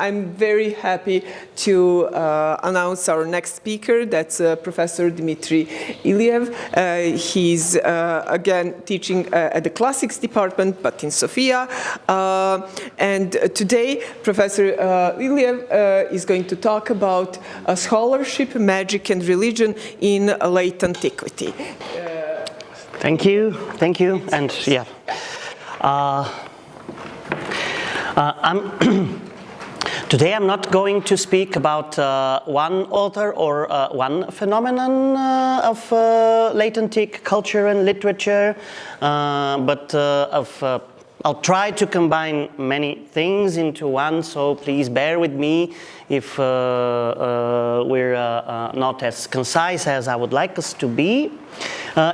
I'm very happy to announce our next speaker. That's Professor Dimitar Iliev. He's again teaching at the Classics department, but in Sofia. And today, Professor Iliev is going to talk about scholarship, magic, and religion in late antiquity. Thank you, and yeah. Today I'm not going to speak about one author or one phenomenon of late antique culture and literature, but I'll try to combine many things into one, so please bear with me if we're not as concise as I would like us to be.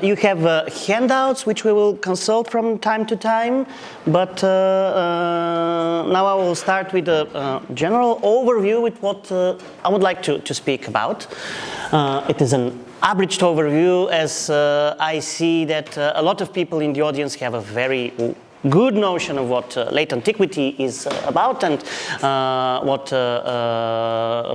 You have handouts which we will consult from time to time, but now I will start with a general overview with what I would like to speak about. It is an abridged overview, as I see that a lot of people in the audience have a very good notion of what late antiquity is about and what,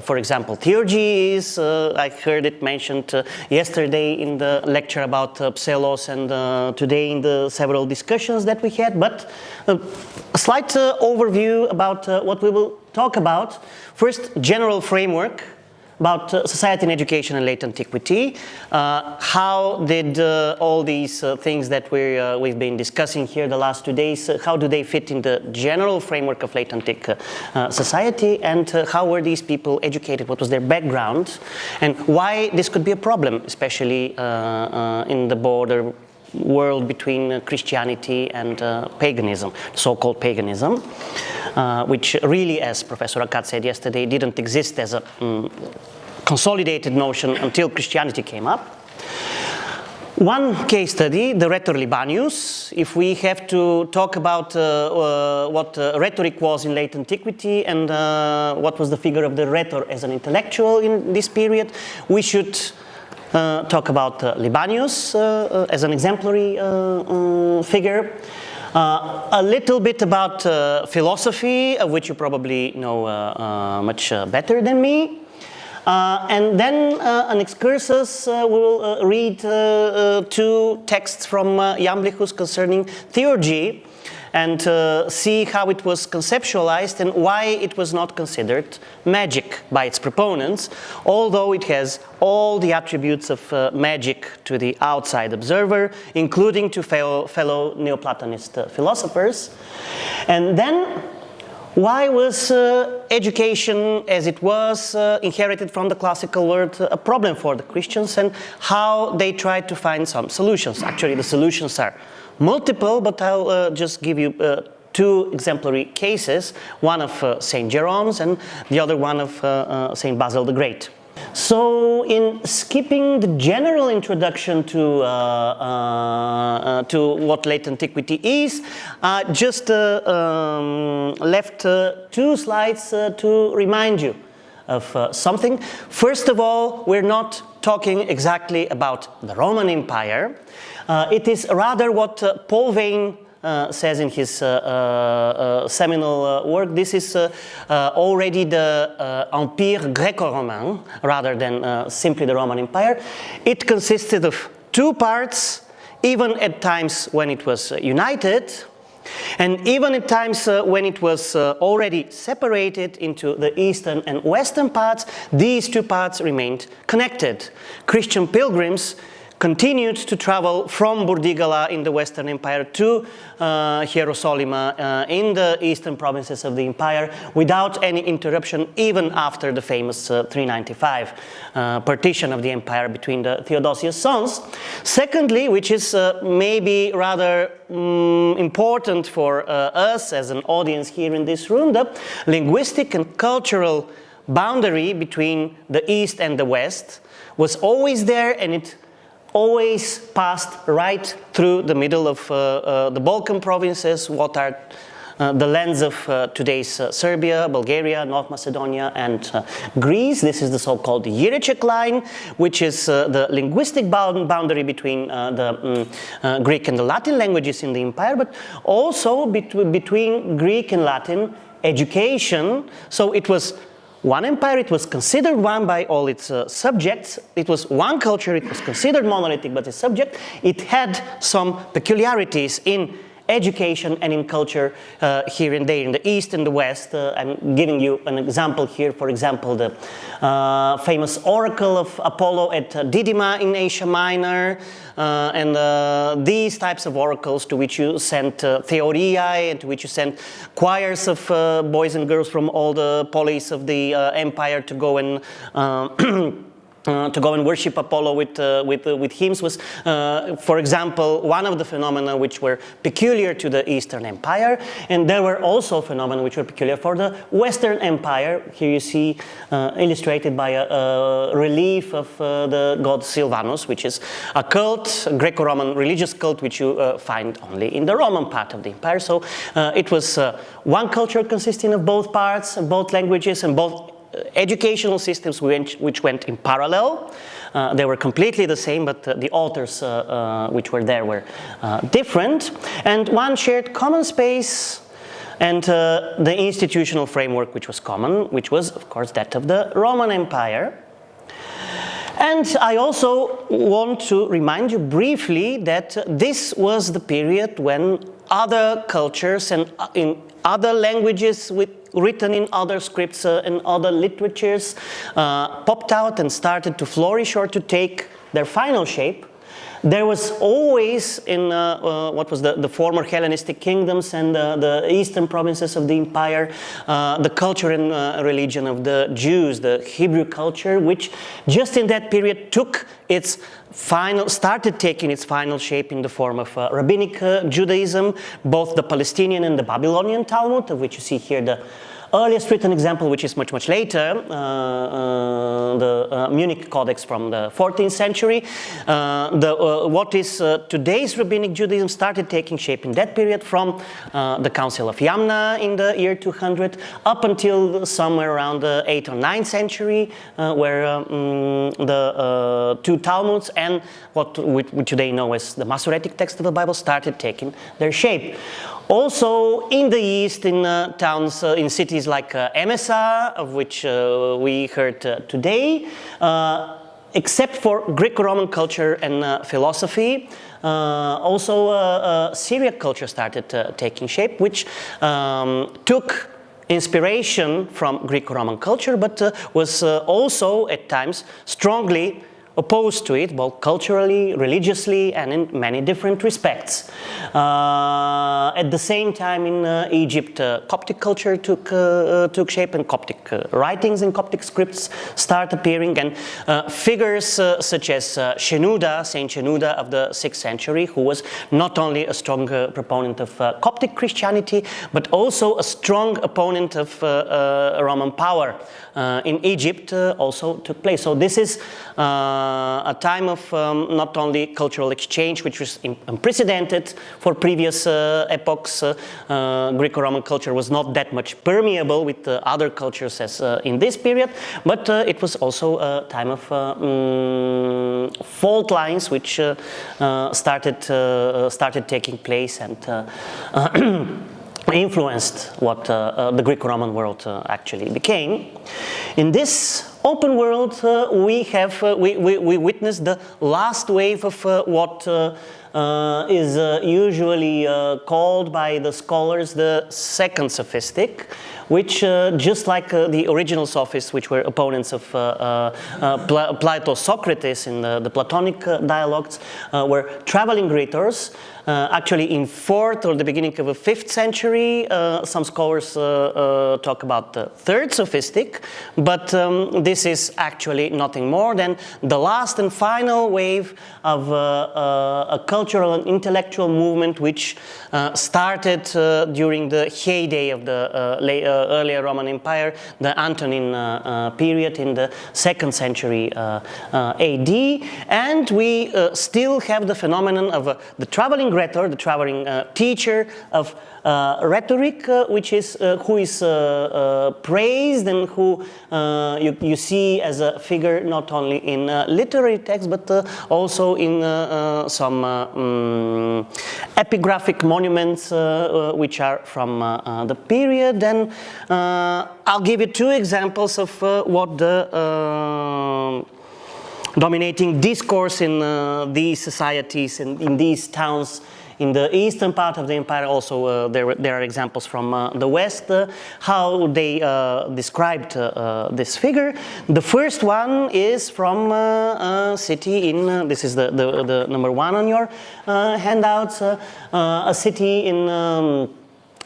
for example, theurgy is. I heard it mentioned yesterday in the lecture about Pselos and today in the several discussions that we had, but a slight overview about what we will talk about. First, general framework about society and education in late antiquity. How did all these things that we've been discussing here the last 2 days, how do they fit in the general framework of late antique society, and how were these people educated, what was their background, and why this could be a problem, especially in the border world between Christianity and paganism, so-called paganism, which really, as Professor Akat said yesterday, didn't exist as a consolidated notion until Christianity came up. One case study, the rhetor Libanius. If we have to talk about what rhetoric was in late antiquity and what was the figure of the rhetor as an intellectual in this period, we should talk about Libanius as an exemplary figure. A little bit about philosophy, of which you probably know much better than me. And then an excursus, we'll read 2 texts from Iamblichus concerning theurgy and see how it was conceptualized and why it was not considered magic by its proponents, although it has all the attributes of magic to the outside observer, including to fellow Neoplatonist philosophers. And then, why was education as it was inherited from the classical world a problem for the Christians, and how they tried to find some solutions? Actually, the solutions are multiple, but I'll just give you 2 exemplary cases, one of St. Jerome's and the other one of St. Basil the Great. So, in skipping the general introduction to what late antiquity is, I just left 2 slides to remind you of something. First of all, we're not talking exactly about the Roman Empire. It is rather what Paul Vane says in his seminal work. This is already the Empire Greco-Roman, rather than simply the Roman Empire. It consisted of 2 parts, even at times when it was united, and even at times when it was already separated into the eastern and western parts. These 2 parts remained connected. Christian pilgrims continued to travel from Burdigala in the Western Empire to Hierosolima in the eastern provinces of the empire without any interruption, even after the famous 395 partition of the empire between the Theodosius sons. Secondly, which is maybe rather important for us as an audience here in this room, the linguistic and cultural boundary between the east and the west was always there, and it always passed right through the middle of the Balkan provinces, what are the lands of today's Serbia, Bulgaria, North Macedonia, and Greece. This is the so-called Jirichek line, which is the linguistic boundary between the Greek and the Latin languages in the empire, but also between Greek and Latin education. So it was one empire, it was considered one by all its subjects. It was one culture, it was considered monolithic, but its subject, it had some peculiarities in education and in culture here and there, in the East and the West. I'm giving you an example here. For example, the famous oracle of Apollo at Didyma in Asia Minor, and these types of oracles to which you sent theoriae and to which you sent choirs of boys and girls from all the polis of the empire to go and worship Apollo with hymns was, for example, one of the phenomena which were peculiar to the Eastern Empire, and there were also phenomena which were peculiar for the Western Empire. Here you see illustrated by a relief of the god Silvanus, which is a cult, a Greco-Roman religious cult, which you find only in the Roman part of the empire. So it was one culture consisting of both parts, both languages, and both educational systems which went in parallel. They were completely the same, but the authors which were there were different. And one shared common space and the institutional framework which was common, which was, of course, that of the Roman Empire. And I also want to remind you briefly that this was the period when other cultures and in other languages written in other scripts and other literatures popped out and started to flourish or to take their final shape. There was always in what was the former Hellenistic kingdoms and the eastern provinces of the empire, the culture and religion of the Jews, the Hebrew culture, which just in that period started taking its final shape in the form of rabbinic Judaism, both the Palestinian and the Babylonian Talmud, of which you see here the earliest written example, which is much, much later, the Munich Codex from the 14th century. What is today's Rabbinic Judaism started taking shape in that period from the Council of Yamna in the year 200 up until somewhere around the 8th or 9th century, where the two Talmuds and what we today know as the Masoretic text of the Bible started taking their shape. Also in the East, in towns, in cities like Emesa, of which we heard today, except for Greco-Roman culture and philosophy, also Syriac culture started taking shape, which took inspiration from Greco-Roman culture, but was also at times strongly opposed to it, both culturally, religiously, and in many different respects. At the same time, in Egypt, Coptic culture took shape, and Coptic writings and Coptic scripts start appearing, and figures such as Shenouda, Saint Shenouda of the 6th century, who was not only a strong proponent of Coptic Christianity, but also a strong opponent of Roman power in Egypt, also took place. So this is a time of not only cultural exchange, which was unprecedented for previous epochs. Greco-Roman culture was not that much permeable with other cultures as in this period, but it was also a time of fault lines which started taking place and influenced what the Greco-Roman world actually became. In this open world, we witnessed the last wave of what is usually called by the scholars the second sophistic, which just like the original sophists, which were opponents of Plato, Socrates in the Platonic dialogues, were traveling rhetors. Actually, in 4th or the beginning of the 5th century, some scholars talk about the third sophistic, but this is actually nothing more than the last and final wave of a cultural and intellectual movement which started during the heyday of the earlier Roman Empire, the Antonine period in the 2nd century AD, and we still have the phenomenon of the traveling rhetor, the traveling teacher of rhetoric, which is who is praised and who you see as a figure not only in literary texts but also in some epigraphic monuments which are from the period. And I'll give you two examples of what the dominating discourse in these societies and in these towns in the eastern part of the empire. Also there are examples from the west, how they described this figure. The first one is from a city in, this is the number one on your handouts, a city in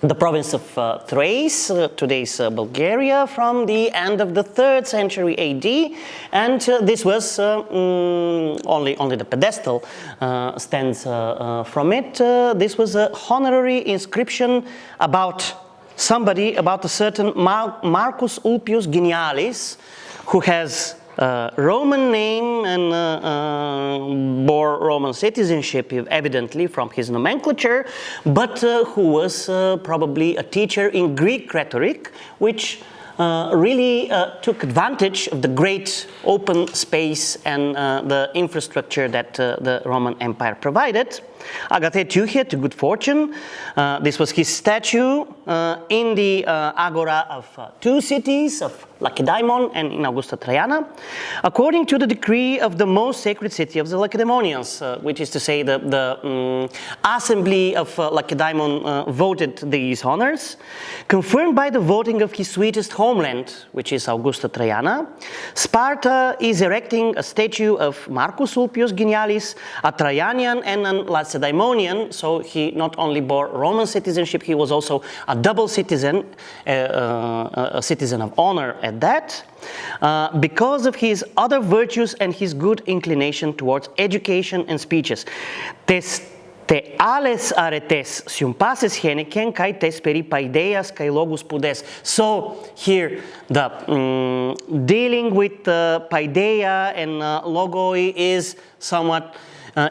the province of Thrace, today's Bulgaria, from the end of the 3rd century AD, and this was only the pedestal stands from it. This was a honorary inscription about somebody, about a certain Marcus Ulpius Genialis, who has Roman name and bore Roman citizenship, evidently from his nomenclature, but who was probably a teacher in Greek rhetoric, which really took advantage of the great open space and the infrastructure that the Roman Empire provided. Agathe Teuche, to good fortune. This was his statue in the agora of two cities, of Lacedaemon and in Augusta Traiana, according to the decree of the most sacred city of the Lacedaemonians, which is to say the assembly of Lacedaemon voted these honors, confirmed by the voting of his sweetest homeland, which is Augusta Traiana. Sparta is erecting a statue of Marcus Ulpius Genialis, a Traianian and a Lacedaemonian, so he not only bore Roman citizenship, he was also a double citizen, a citizen of honor at that, because of his other virtues and his good inclination towards education and speeches. Te ales aretes sympases heneken kai tes peri paideas kai logus pudes. So here the dealing with paideia and logoi is somewhat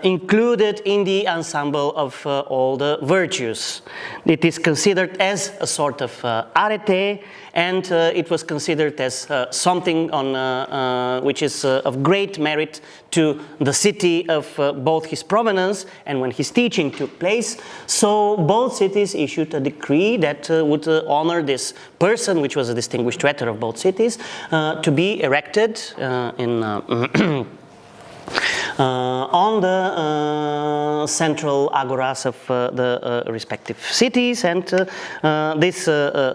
included in the ensemble of all the virtues. It is considered as a sort of arete, and it was considered as something on which is of great merit to the city of both his provenance and when his teaching took place. So both cities issued a decree that would honor this person, which was a distinguished rhetor of both cities, to be erected in on the central agoras of the respective cities, and this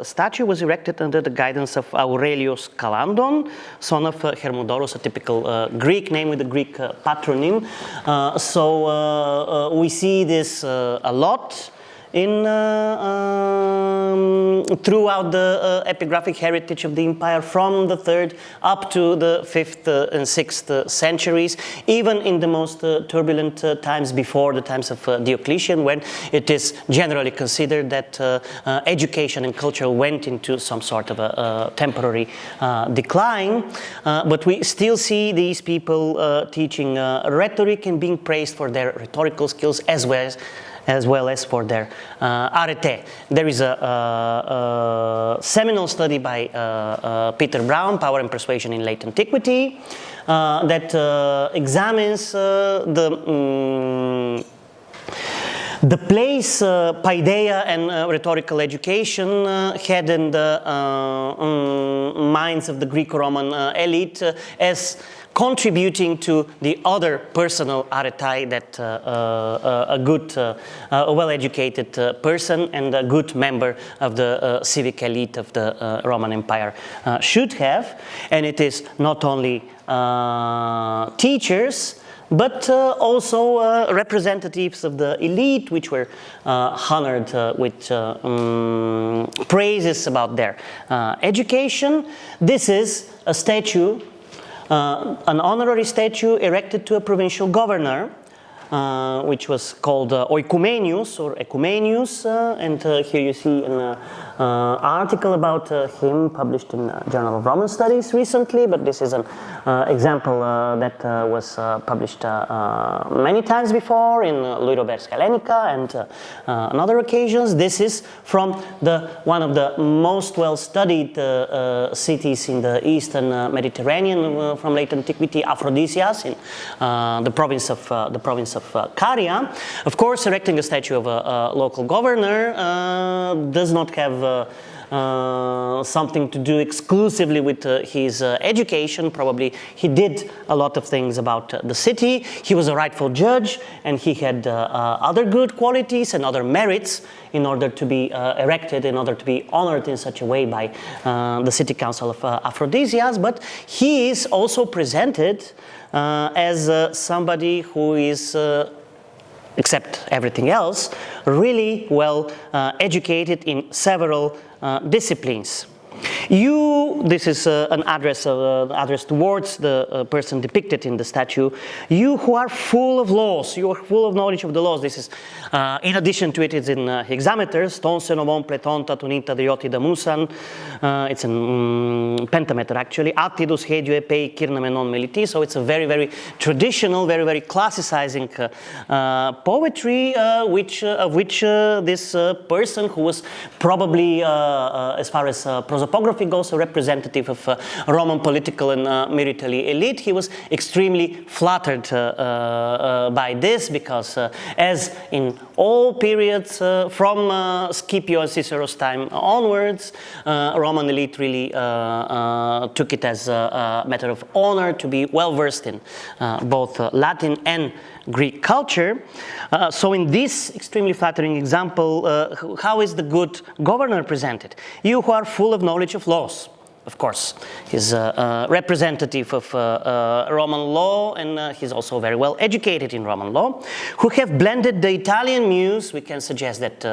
statue was erected under the guidance of Aurelius Calandon, son of Hermodorus, a typical Greek name with a Greek patronym. So we see this a lot in throughout the epigraphic heritage of the empire, from the 3rd up to the 5th and 6th centuries, even in the most turbulent times before the times of Diocletian, when it is generally considered that education and culture went into some sort of a temporary decline. But we still see these people teaching rhetoric and being praised for their rhetorical skills as well as for their arete. There is a seminal study by Peter Brown, Power and Persuasion in Late Antiquity, that examines the place paideia and rhetorical education had in the minds of the Greco-Roman elite as contributing to the other personal aretae that a good, a well-educated person and a good member of the civic elite of the Roman Empire should have. And it is not only teachers, but also representatives of the elite, which were honored with praises about their education. This is a statue, an honorary statue erected to a provincial governor, which was called Oecumenius or Ecumenius, and here you see an article about him published in Journal of Roman Studies recently, but this is an example that was published many times before in Ludoverska Hellenica and on other occasions. This is from one of the most well-studied cities in the eastern Mediterranean from late antiquity, Aphrodisias, in the province province of Caria. Of course, erecting a statue of a local governor does not have something to do exclusively with his education. Probably he did a lot of things about the city. He was a rightful judge, and he had other good qualities and other merits in order to be erected, in order to be honored in such a way by the city council of Aphrodisias. But he is also presented as somebody who is except everything else, really well educated in several disciplines. This is an address towards the person depicted in the statue. You who are full of laws, you are full of knowledge of the laws. This is, in addition to it, it's in hexameters. Ton senomon pletonta tunita dioti da musan. It's in pentameter actually. Attidus hedue pei kirnamenon meliti. So it's a very, very traditional, very, very classicizing poetry, of which this person who was probably, as far as prosopography goes, a representative of Roman political and military elite. He was extremely flattered by this because, as in all periods from Scipio and Cicero's time onwards, Roman elite really took it as a matter of honor to be well versed in both Latin and Greek culture. So in this extremely flattering example, how is the good governor presented? You who are full of knowledge of laws. Of course, he's a representative of Roman law, and he's also very well educated in Roman law, who have blended the Italian muse. We can suggest that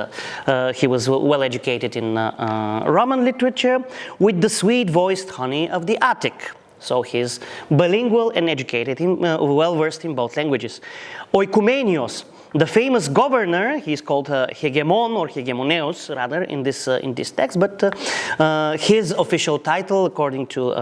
he was well educated in Roman literature with the sweet-voiced honey of the Attic. So he's bilingual and educated, well-versed in both languages. Oikoumenios, the famous governor, he's called hegemon or hegemoneos rather in this text, but his official title, according to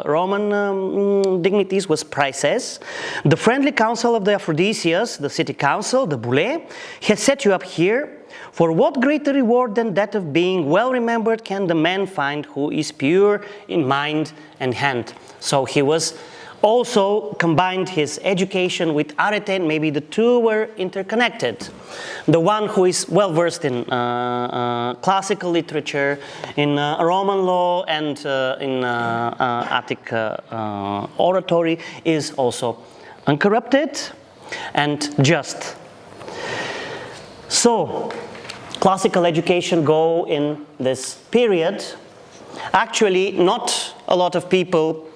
Roman dignities, was praeses. The friendly council of the Aphrodisias, the city council, the boule, has set you up here. For what greater reward than that of being well remembered can the man find who is pure in mind and hand? So he was also combined his education with arete, and maybe the two were interconnected. The one who is well versed in classical literature, in Roman law, and in Attic oratory is also uncorrupted and just. So, classical education go in this period. Actually, not a lot of people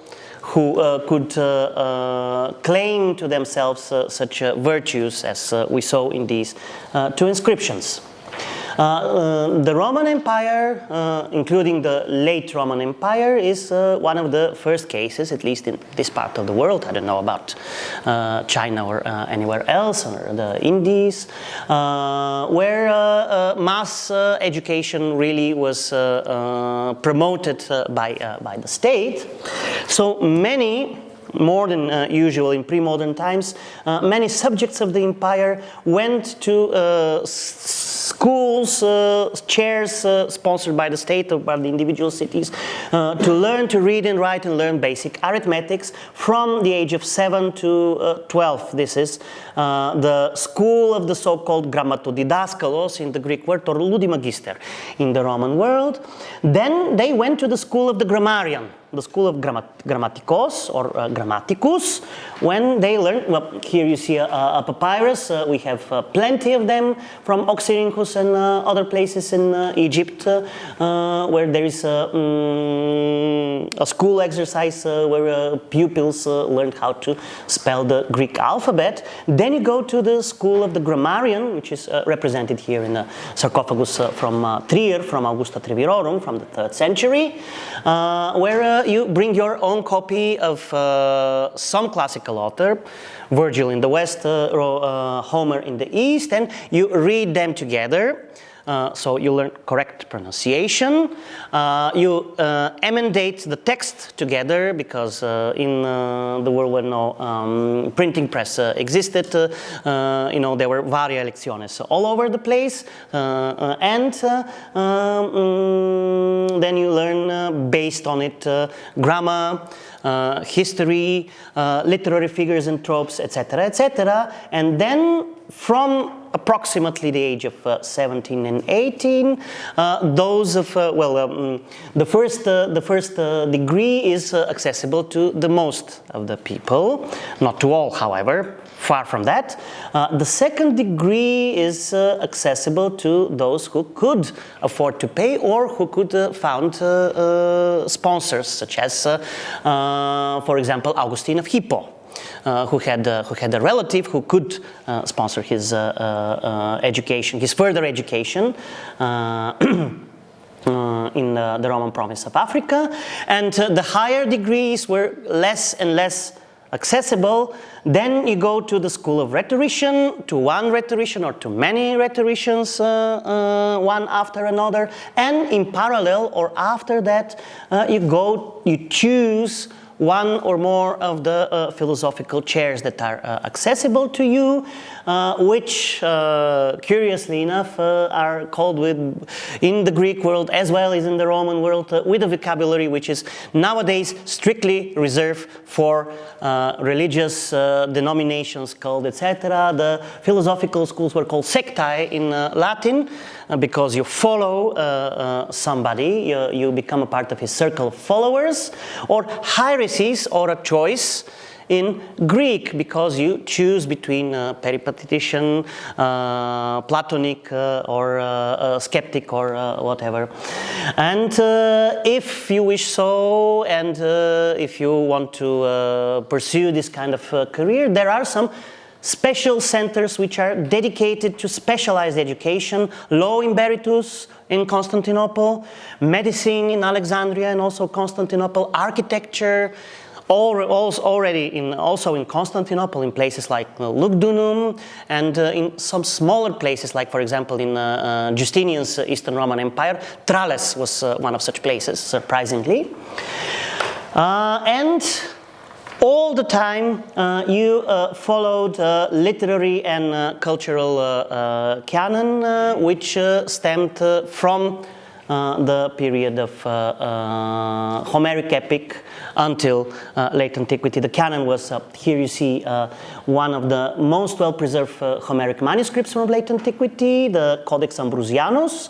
who could claim to themselves such virtues as we saw in these two inscriptions. The Roman Empire, including the late Roman Empire, is one of the first cases, at least in this part of the world. I don't know about China or anywhere else, or the Indies, where mass education really was promoted by the state. So many, more than usual in pre-modern times, many subjects of the empire went to schools, chairs sponsored by the state or by the individual cities to learn to read and write and learn basic arithmetics from the age of 7 to 12. This is the school of the so-called grammatodidaskalos, in the Greek word, or ludimagister in the Roman world. Then they went to the school of the grammarian, the school of grammatikos or grammaticus, when they learned, well, here you see a papyrus, we have plenty of them from Oxyrhynchus and other places in Egypt, where there is a school exercise where pupils learned how to spell the Greek alphabet. Then you go to the school of the grammarian, which is represented here in a sarcophagus from Trier, from Augusta Trevirorum, from the 3rd century, where you bring your own copy of some classical author, Virgil in the west, Homer in the east, and you read them together. So you learn correct pronunciation. You emendate the text together, because in the world where no printing press existed, there were varia lecciones all over the place, and then you learn based on it grammar, history, literary figures and tropes, etc., etc. And then from approximately the age of 17 and 18, those of, the first degree is accessible to the most of the people, not to all, however, far from that. The second degree is accessible to those who could afford to pay or who could found sponsors, such as, for example, Augustine of Hippo. Who had a relative who could sponsor his education, his further education in the Roman province of Africa. And the higher degrees were less and less accessible. Then you go to the school of rhetorician, to one rhetorician or to many rhetoricians, one after another. And in parallel or after that, you choose one or more of the philosophical chairs that are accessible to you, which, curiously enough, are called in the Greek world as well as in the Roman world with a vocabulary which is nowadays strictly reserved for religious denominations called etc. The philosophical schools were called sectae in Latin, because you follow somebody, you become a part of his circle of followers, or heresy or a choice in Greek, because you choose between Peripatetician, Platonic, or skeptic, or whatever. And if you wish so, and if you want to pursue this kind of career, there are some special centers which are dedicated to specialized education: law in Berytus in Constantinople, medicine in Alexandria and also Constantinople, architecture, also in Constantinople, in places like Lugdunum, and in some smaller places, like for example in Justinian's Eastern Roman Empire. Tralles was one of such places, surprisingly. And all the time you followed literary and cultural canon, which stemmed from the period of Homeric epic until late antiquity. The canon was, here you see one of the most well-preserved Homeric manuscripts from late antiquity, the Codex Ambrosianus,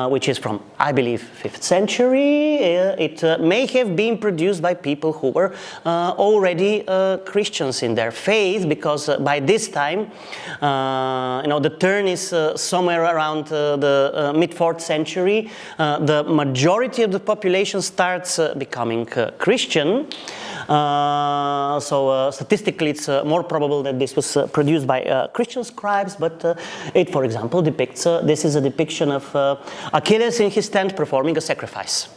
which is from, I believe, 5th century. It may have been produced by people who were already Christians in their faith, because by this time, the turn is somewhere around the mid-4th century. The majority of the population starts becoming Christian. So statistically, it's more probable that this was produced by Christian scribes, but it, for example, depicts, this is a depiction of Achilles in his tent performing a sacrifice.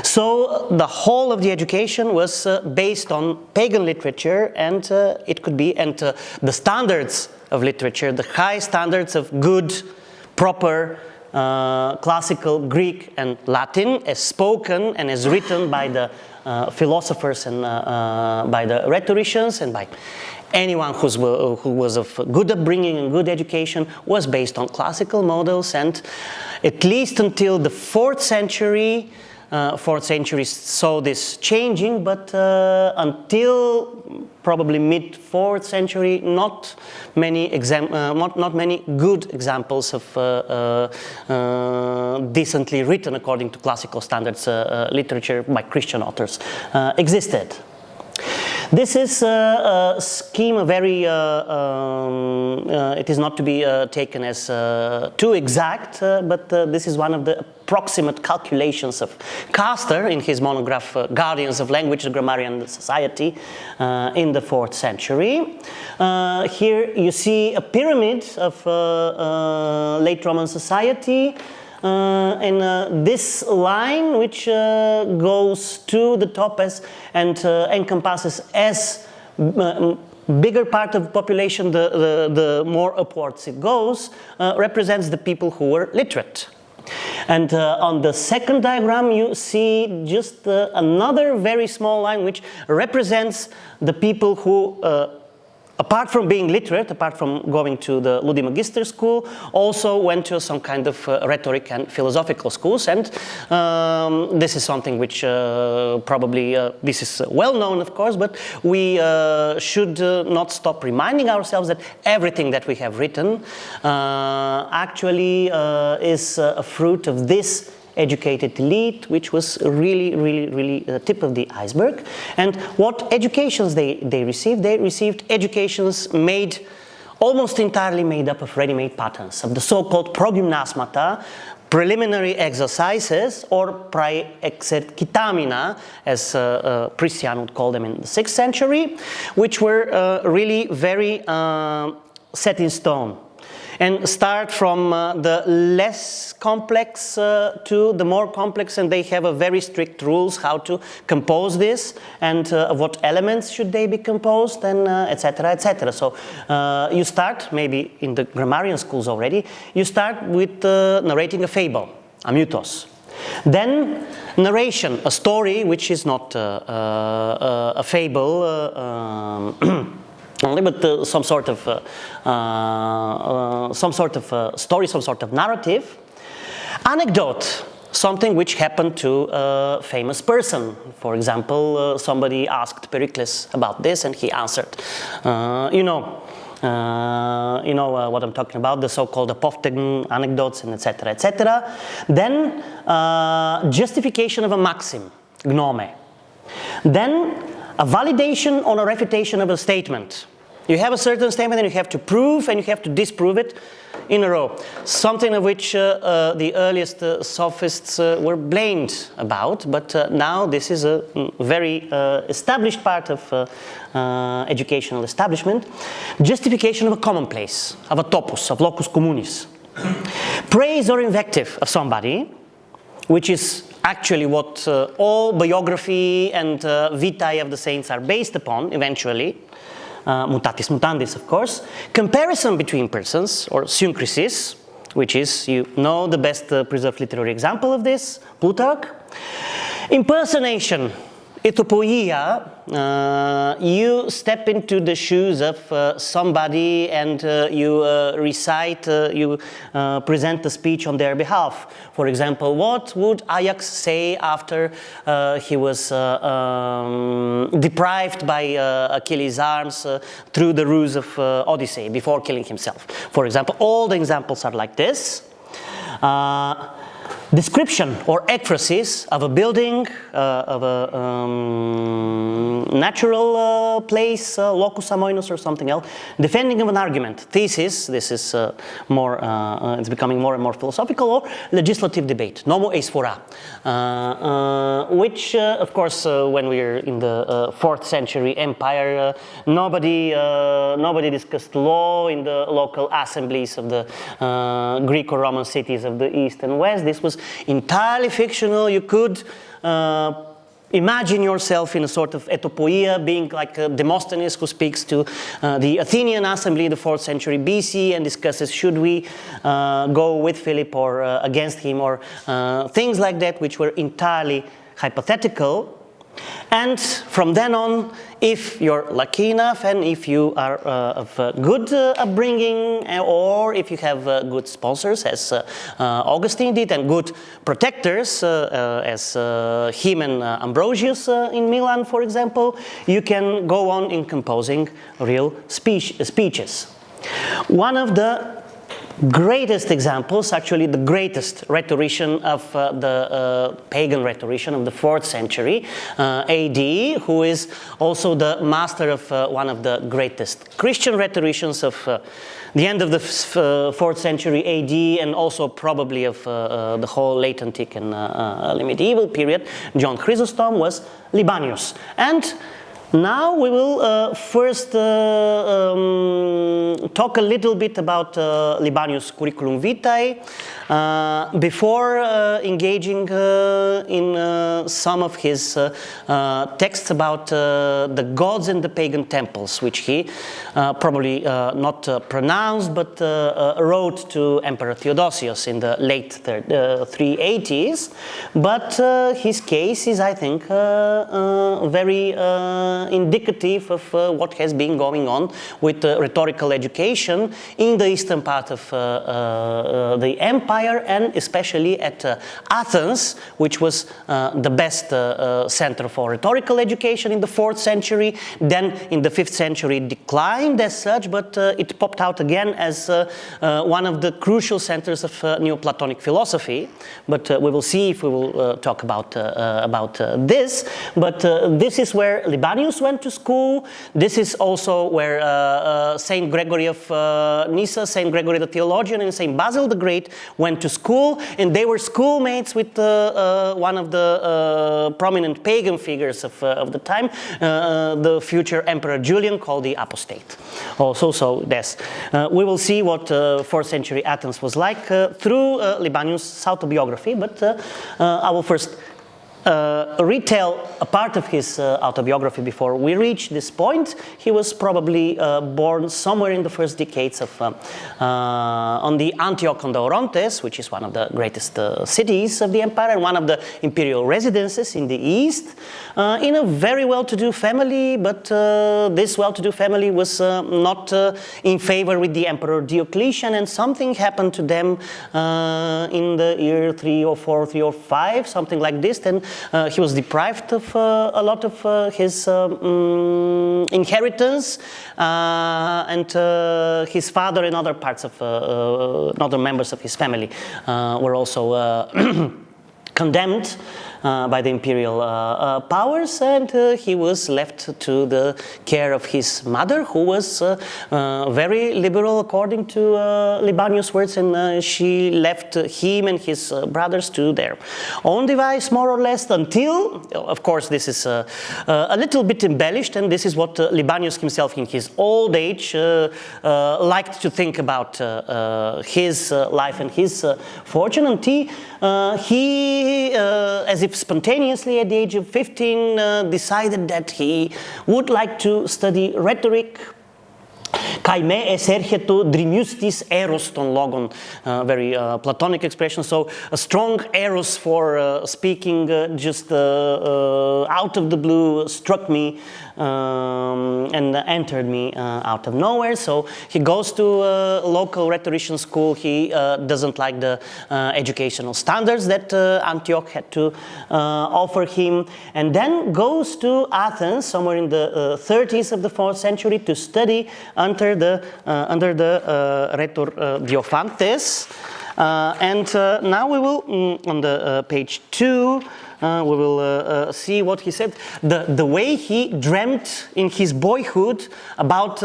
So the whole of the education was based on pagan literature, and it could be, and the standards of literature, the high standards of good, proper, classical Greek and Latin, as spoken and as written by the philosophers and by the rhetoricians and by anyone who was of good upbringing and good education, was based on classical models. And at least until the 4th century, 4th century saw this changing, but until probably mid-4th century, not many good examples of decently written according to classical standards literature by Christian authors existed. This is a scheme, it is not to be taken as too exact, but this is one of the approximate calculations of Castor in his monograph Guardians of Language, the Grammarian Society, in the 4th century. Here you see a pyramid of late Roman society. And this line, which goes to the top and encompasses as bigger part of the population, the more upwards it goes, represents the people who were literate. And on the second diagram, you see just another very small line which represents the people who apart from being literate, apart from going to the Ludi Magister school, also went to some kind of rhetoric and philosophical schools. And this is something which probably, this is well known, of course, but we should not stop reminding ourselves that everything that we have written actually is a fruit of this educated elite, which was really the tip of the iceberg. And what educations they received educations almost entirely made up of ready-made patterns, of the so-called progymnasmata, preliminary exercises, or praexercitamina, as Priscian would call them in the 6th century, which were really very set in stone. And start from the less complex to the more complex, and they have a very strict rules how to compose this, and what elements should they be composed, and etc., etc. So you start, maybe in the grammarian schools already, you start with narrating a fable, a mythos. Then narration, a story which is not a fable, only, but some sort of story, some sort of narrative. Anecdote, something which happened to a famous person. For example, somebody asked Pericles about this, and he answered. You know what I'm talking about, the so-called apophthegm anecdotes, and etc., etc. Then justification of a maxim, gnome. Then a validation or a refutation of a statement. You have a certain statement and you have to prove and you have to disprove it in a row. Something of which the earliest sophists were blamed about, but now this is a very established part of educational establishment. Justification of a commonplace, of a topos, of locus communis. Praise or invective of somebody, which is actually what all biography and vitae of the saints are based upon, eventually. Mutatis mutandis, of course. Comparison between persons, or syncresis, which is, you know, the best preserved literary example of this, Plutarch. Impersonation, etopoia, you step into the shoes of somebody and you recite, you present a speech on their behalf. For example, what would Ajax say after he was deprived by Achilles' arms through the ruse of Odyssey before killing himself? For example, all the examples are like this. Description or ekphrasis of a building, of a natural place, locus amoenus or something else, defending of an argument, thesis, this is more, it's becoming more and more philosophical, or legislative debate, nomo eis fora, which, of course, when we are in the 4th century empire, nobody discussed law in the local assemblies of the Greek or Roman cities of the East and West. This was entirely fictional. You could imagine yourself in a sort of etopoia, being like Demosthenes, who speaks to the Athenian assembly in the 4th century BC and discusses should we go with Philip or against him, or things like that, which were entirely hypothetical. And from then on, if you're lucky enough and if you are of good upbringing, or if you have good sponsors, as Augustine did, and good protectors, as him and Ambrosius in Milan, for example, you can go on in composing real speeches. One of the greatest examples, actually the greatest rhetorician of the pagan rhetorician of the 4th century AD, who is also the master of one of the greatest Christian rhetoricians of the end of the 4th century AD, and also probably of the whole late antique and medieval period, John Chrysostom, was Libanius. And now we will first talk a little bit about Libanius' curriculum vitae before engaging in some of his texts about the gods and the pagan temples, which he probably not pronounced, but wrote to Emperor Theodosius in the late 380s. But his case is, I think, very indicative of what has been going on with rhetorical education in the eastern part of the empire, and especially at Athens, which was the best center for rhetorical education in the 4th century. Then in the 5th century it declined as such, but it popped out again as one of the crucial centers of Neoplatonic philosophy. But we will see if we will talk about this. But this is where Libanius went to school. This is also where Saint Gregory of Nyssa, Saint Gregory the theologian, and Saint Basil the Great went to school, and they were schoolmates with one of the prominent pagan figures of the time, the future Emperor Julian, called the Apostate. Also, so yes, we will see what 4th century Athens was like through Libanius' autobiography, but I will first retell a part of his autobiography before we reach this point. He was probably born somewhere in the first decades of on the Antioch on the Orontes, which is one of the greatest cities of the empire and one of the imperial residences in the east, in a very well-to-do family, but this well-to-do family was not in favor with the Emperor Diocletian, and something happened to them in the year 3 or 4, 3 or 5, something like this. Then he was deprived of a lot of his inheritance, and his father and other parts of other members of his family were also condemned by the imperial powers, and he was left to the care of his mother, who was very liberal according to Libanius' words, and she left him and his brothers to their own device, more or less, until, of course, this is a little bit embellished, and this is what Libanius himself in his old age liked to think about his life and his fortune, until he, as if spontaneously at the age of 15, decided that he would like to study rhetoric. Kai me esercheto drimiustis eros ton logon, very Platonic expression. So a strong eros for speaking just out of the blue struck me and entered me out of nowhere. So he goes to a local rhetorician school. He doesn't like the educational standards that Antioch had to offer him, and then goes to Athens somewhere in the 30s of the 4th century to study under the Rhetor Diophantes. And now we will, on the page 2, we will see what he said. The way he dreamt in his boyhood about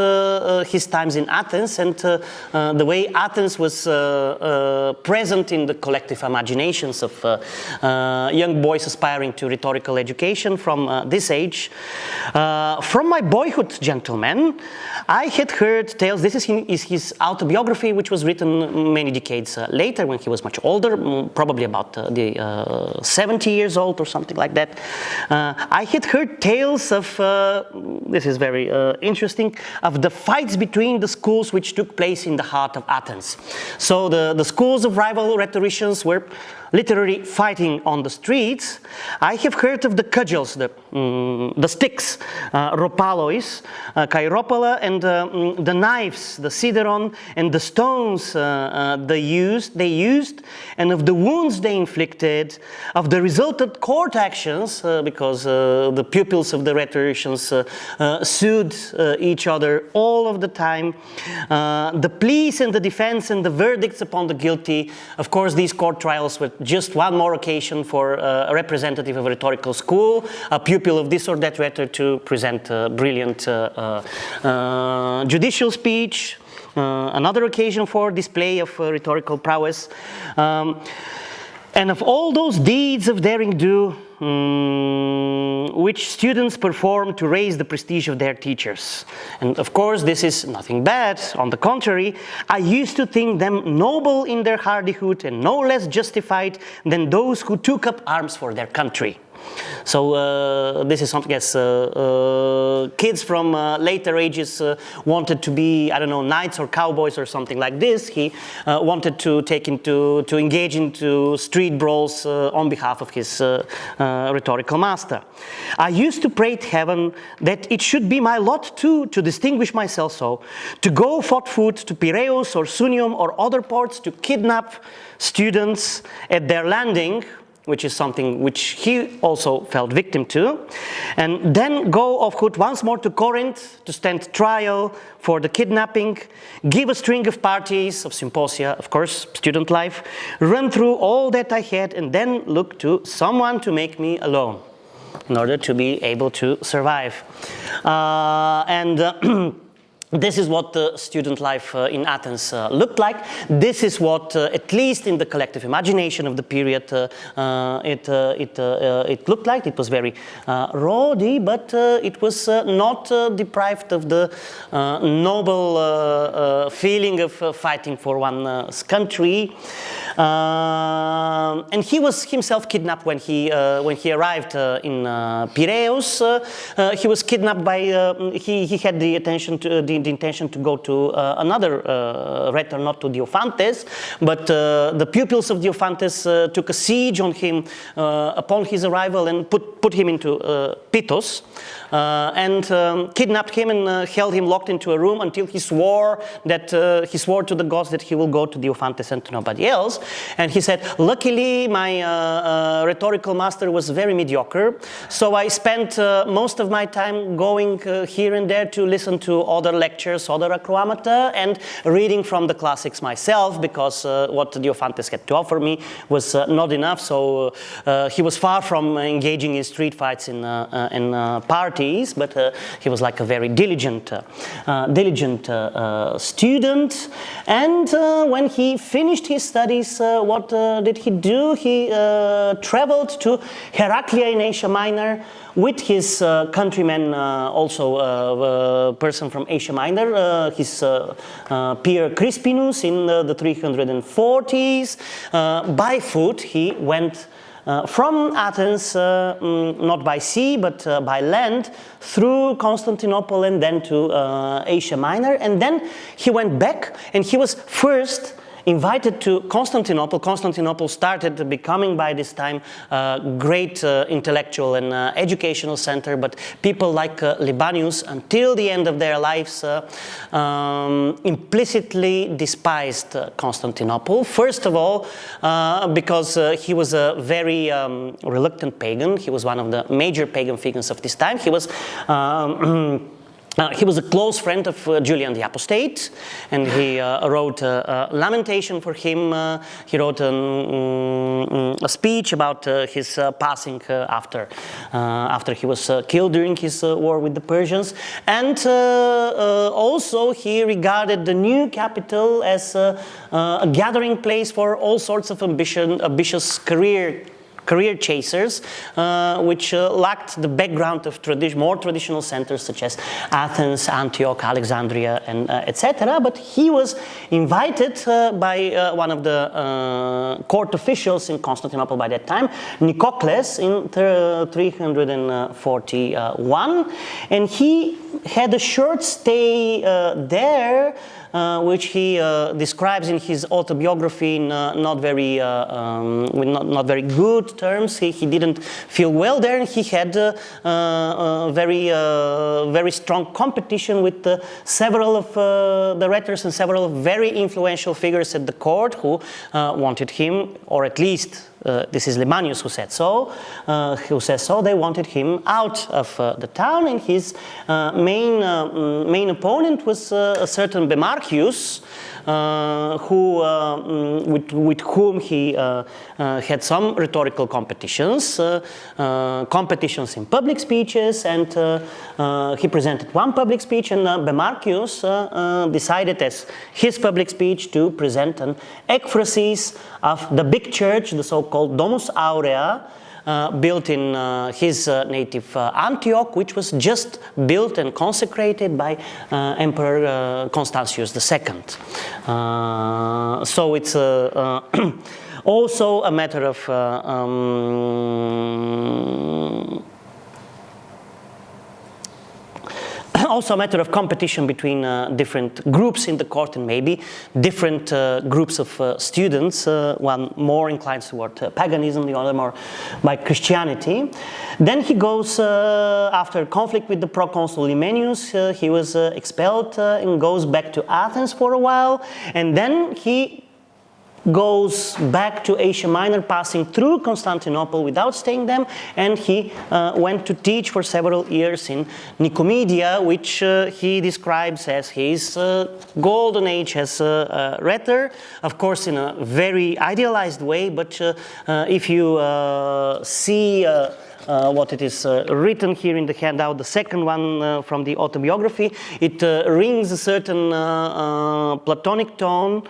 his times in Athens, and the way Athens was present in the collective imaginations of young boys aspiring to rhetorical education from this age. From my boyhood, gentlemen, I had heard tales. This is his autobiography, which was written many decades later, when he was much older, probably about 70 years old or something like that. I had heard tales of, this is very interesting, of the fights between the schools which took place in the heart of Athens. So the schools of rival rhetoricians were literally fighting on the streets. I have heard of the cudgels, the sticks, ropalois, kairopala, and the knives, the sideron, and the stones they used, and of the wounds they inflicted, of the resultant court actions, because the pupils of the rhetoricians sued each other all of the time, the pleas and the defense and the verdicts upon the guilty. Of course, these court trials were just one more occasion for a representative of a rhetorical school, a pupil of this or that rhetor, to present a brilliant judicial speech, another occasion for display of rhetorical prowess. And of all those deeds of daring do which students perform to raise the prestige of their teachers. And of course, this is nothing bad. On the contrary, I used to think them noble in their hardihood and no less justified than those who took up arms for their country. So this is something as kids from later ages wanted to be, I don't know, knights or cowboys or something like this. He wanted to engage into street brawls on behalf of his rhetorical master. I used to pray to heaven that it should be my lot too to distinguish myself so, to go for food to Piraeus or Sunium or other ports to kidnap students at their landing, which is something which he also fell victim to, and then go off foot once more to Corinth to stand trial for the kidnapping, give a string of parties, of symposia, of course, student life, run through all that I had, and then look to someone to make me alone in order to be able to survive. This is what the student life in Athens looked like. This is what, at least in the collective imagination of the period, it looked like. It was very rowdy, but it was not deprived of the noble feeling of fighting for one's country. And he was himself kidnapped when he arrived in Piraeus. He was kidnapped by. He had the intention to go to another rhetor, not to Diophantes, but the pupils of Diophantes took a siege on him upon his arrival and put him into Pythos. And kidnapped him and held him locked into a room until he swore to the gods that he will go to Diophantes and to nobody else. And he said, luckily my rhetorical master was very mediocre, so I spent most of my time going here and there to listen to other lectures, other acroamata, and reading from the classics myself, because what Diophantes had to offer me was not enough. So he was far from engaging in street fights in parties, but he was like a very diligent student. And when he finished his studies, what did he do? He traveled to Heraclea in Asia Minor with his countryman, also a person from Asia Minor, his peer Crispinus in the 340s. By foot, he went from Athens, not by sea, but by land, through Constantinople and then to Asia Minor. And then he went back, and he was first invited to Constantinople. Constantinople started becoming by this time a great intellectual and educational center, but people like Libanius, until the end of their lives, implicitly despised Constantinople. First of all, because he was a very reluctant pagan. He was one of the major pagan figures of this time. He was a close friend of Julian the Apostate, and he wrote a lamentation for him. He wrote a speech about his passing after he was killed during his war with the Persians. And also he regarded the new capital as a gathering place for all sorts of ambitious career chasers, which lacked the background of more traditional centers such as Athens, Antioch, Alexandria, and etc. But he was invited by one of the court officials in Constantinople by that time, Nicocles, in 341, and he had a short stay there, which he describes in his autobiography in not very good terms. He didn't feel well there, and he had very strong competition with several of the rhetors and several very influential figures at the court who wanted him, or at least this is Libanius who said so. They wanted him out of the town, and his main opponent was a certain Bemarchius, with whom he had some rhetorical competitions in public speeches, and he presented one public speech, and Bemarchius decided as his public speech to present an ekphrasis of the big church, the so-called Domus Aurea, built in his native Antioch, which was just built and consecrated by Emperor Constantius II. So it's Also a matter of also a matter of competition between different groups in the court, and maybe different groups of students, one more inclined toward paganism, the other more by Christianity. Then he goes, after conflict with the proconsul Hymenius, he was expelled and goes back to Athens for a while, and then he goes back to Asia Minor, passing through Constantinople without staying there, and he went to teach for several years in Nicomedia, which he describes as his golden age as a rhetor, of course in a very idealized way, but if you see what it is written here in the handout, the second one from the autobiography, it rings a certain Platonic tone.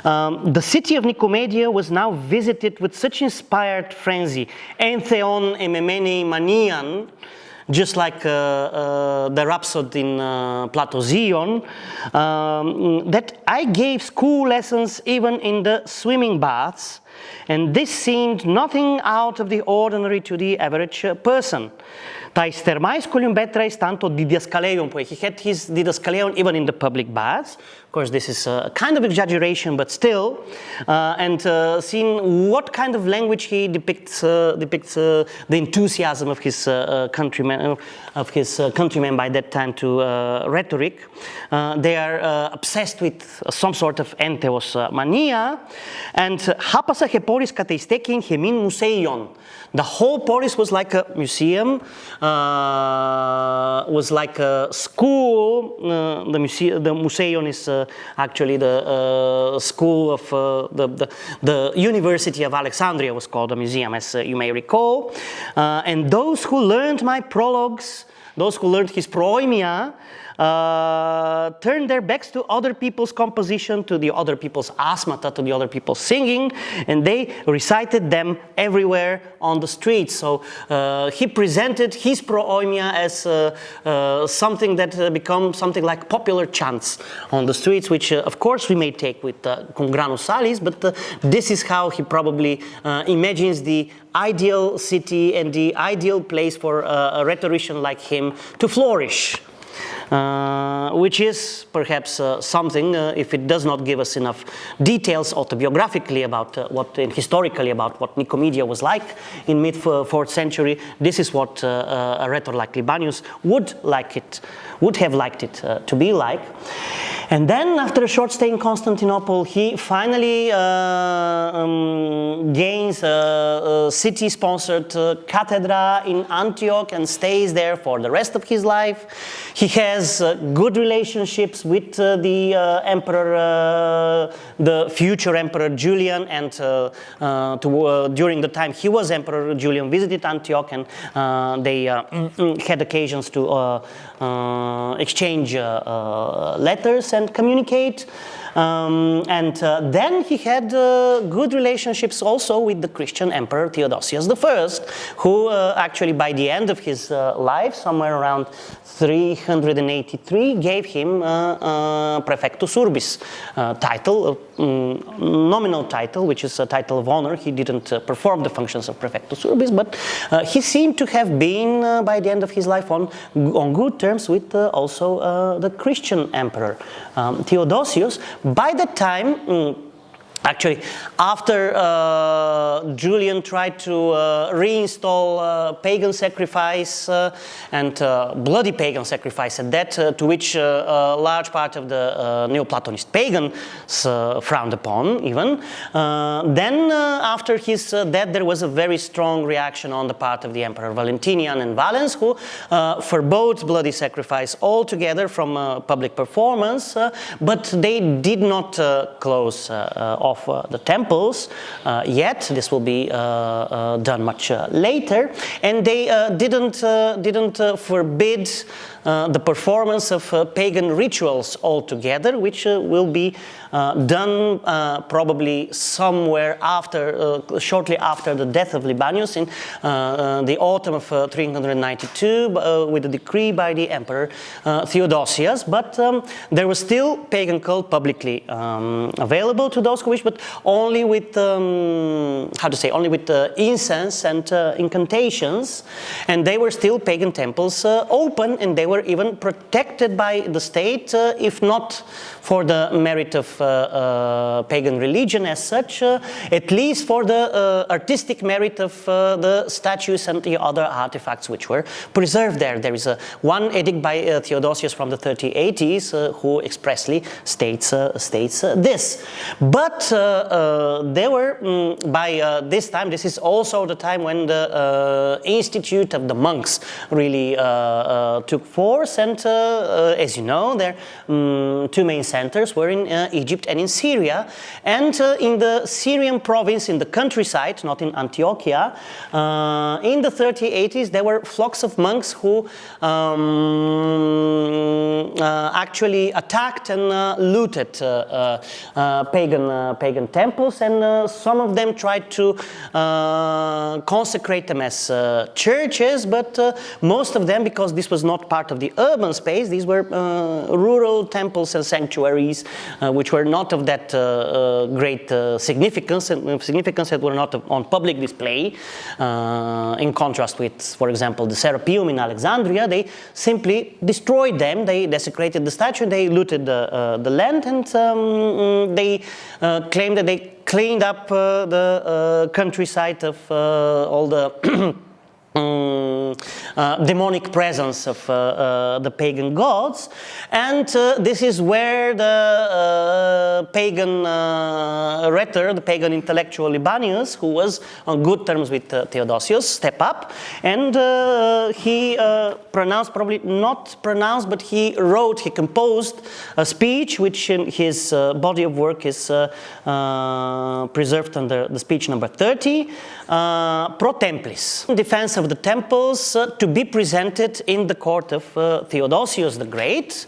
The city of Nicomedia was now visited with such inspired frenzy, entheon ememene manian, just like the rhapsody in Plato's Ion, that I gave school lessons even in the swimming baths, and this seemed nothing out of the ordinary to the average person. Tais thermais columbetrais tanto didascaleion, he had his didascaleion even in the public baths. Of course, this is a kind of exaggeration, but still, and seeing what kind of language he depicts the enthusiasm of his countrymen by that time to rhetoric. They are obsessed with some sort of entheos mania, and hapasa heporis kateistekin hemin museion. The whole polis was like a museum, was like a school. The museion is actually the school of the University of Alexandria was called a museum, as you may recall. And those who learned my prologues, those who learned his prooimia, turned their backs to other people's composition, to the other people's asmata, to the other people's singing, and they recited them everywhere on the streets. So he presented his prooimia as something that becomes something like popular chants on the streets, which of course we may take with cum grano salis, but this is how he probably imagines the ideal city and the ideal place for a rhetorician like him to flourish. Which is perhaps something, if it does not give us enough details autobiographically about historically about what Nicomedia was like in mid-4th century, this is what a rhetor like Libanius would have liked it to be like. And then, after a short stay in Constantinople, he finally gains a city-sponsored cathedra in Antioch and stays there for the rest of his life. He has good relationships with the emperor, the future Emperor Julian, and during the time he was Emperor, Julian visited Antioch, and they had occasions to exchange letters and communicate. Then he had good relationships also with the Christian Emperor Theodosius I, who actually by the end of his life, somewhere around 383, gave him Praefectus Urbis title, nominal title, which is a title of honor. He didn't perform the functions of Praefectus Urbis, but he seemed to have been, by the end of his life, on good terms with also the Christian Emperor Theodosius. By that time, actually, after Julian tried to reinstall pagan sacrifice and bloody pagan sacrifice at that, to which a large part of the Neoplatonist pagans frowned upon even, then after his death there was a very strong reaction on the part of the Emperor Valentinian and Valens, who forbade bloody sacrifice altogether from public performance, but they did not close off the temples yet. This will be done much later, and they didn't forbid the performance of pagan rituals altogether, which will be done probably somewhere after, shortly after the death of Libanius in the autumn of 392 with a decree by the Emperor Theodosius. But there was still pagan cult publicly available to those who wish, but only with, only with incense and incantations, and they were still pagan temples open, and they were even protected by the state, if not for the merit of pagan religion as such, at least for the artistic merit of the statues and the other artifacts which were preserved there. There is one edict by Theodosius from the 3080s who expressly states this. But there were, by this time, this is also the time when the Institute of the Monks really took force, and as you know, their two main centers were in Egypt and in Syria. And in the Syrian province, in the countryside, not in Antiochia, in the 3080s, there were flocks of monks who actually attacked and looted pagan temples, and some of them tried to consecrate them as churches, but most of them, because this was not part of the urban space, these were rural temples and sanctuaries, which were not of that great significance, and that were not on public display. In contrast with, for example, the Serapeum in Alexandria, they simply destroyed them. They desecrated the statue, they looted the land, and they claimed that they cleaned up the countryside of all the demonic presence of the pagan gods. And this is where the pagan rhetor, the pagan intellectual Libanius, who was on good terms with Theodosius, stepped up, and he pronounced, probably not pronounced, but he composed a speech which in his body of work is preserved under the speech number 30, Pro Templis, in defense of the temples, to be presented in the court of Theodosius the Great,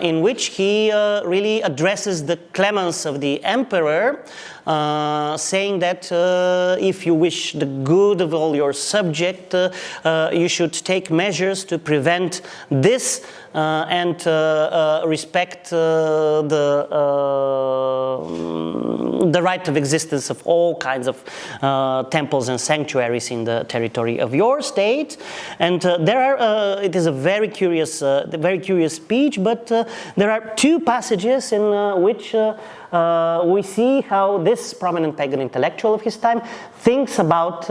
in which he really addresses the clemence of the emperor, saying that if you wish the good of all your subject, you should take measures to prevent this and respect the right of existence of all kinds of temples and sanctuaries in the territory of your state. And there are, it is a very curious speech, but there are two passages in which we see how this prominent pagan intellectual of his time thinks about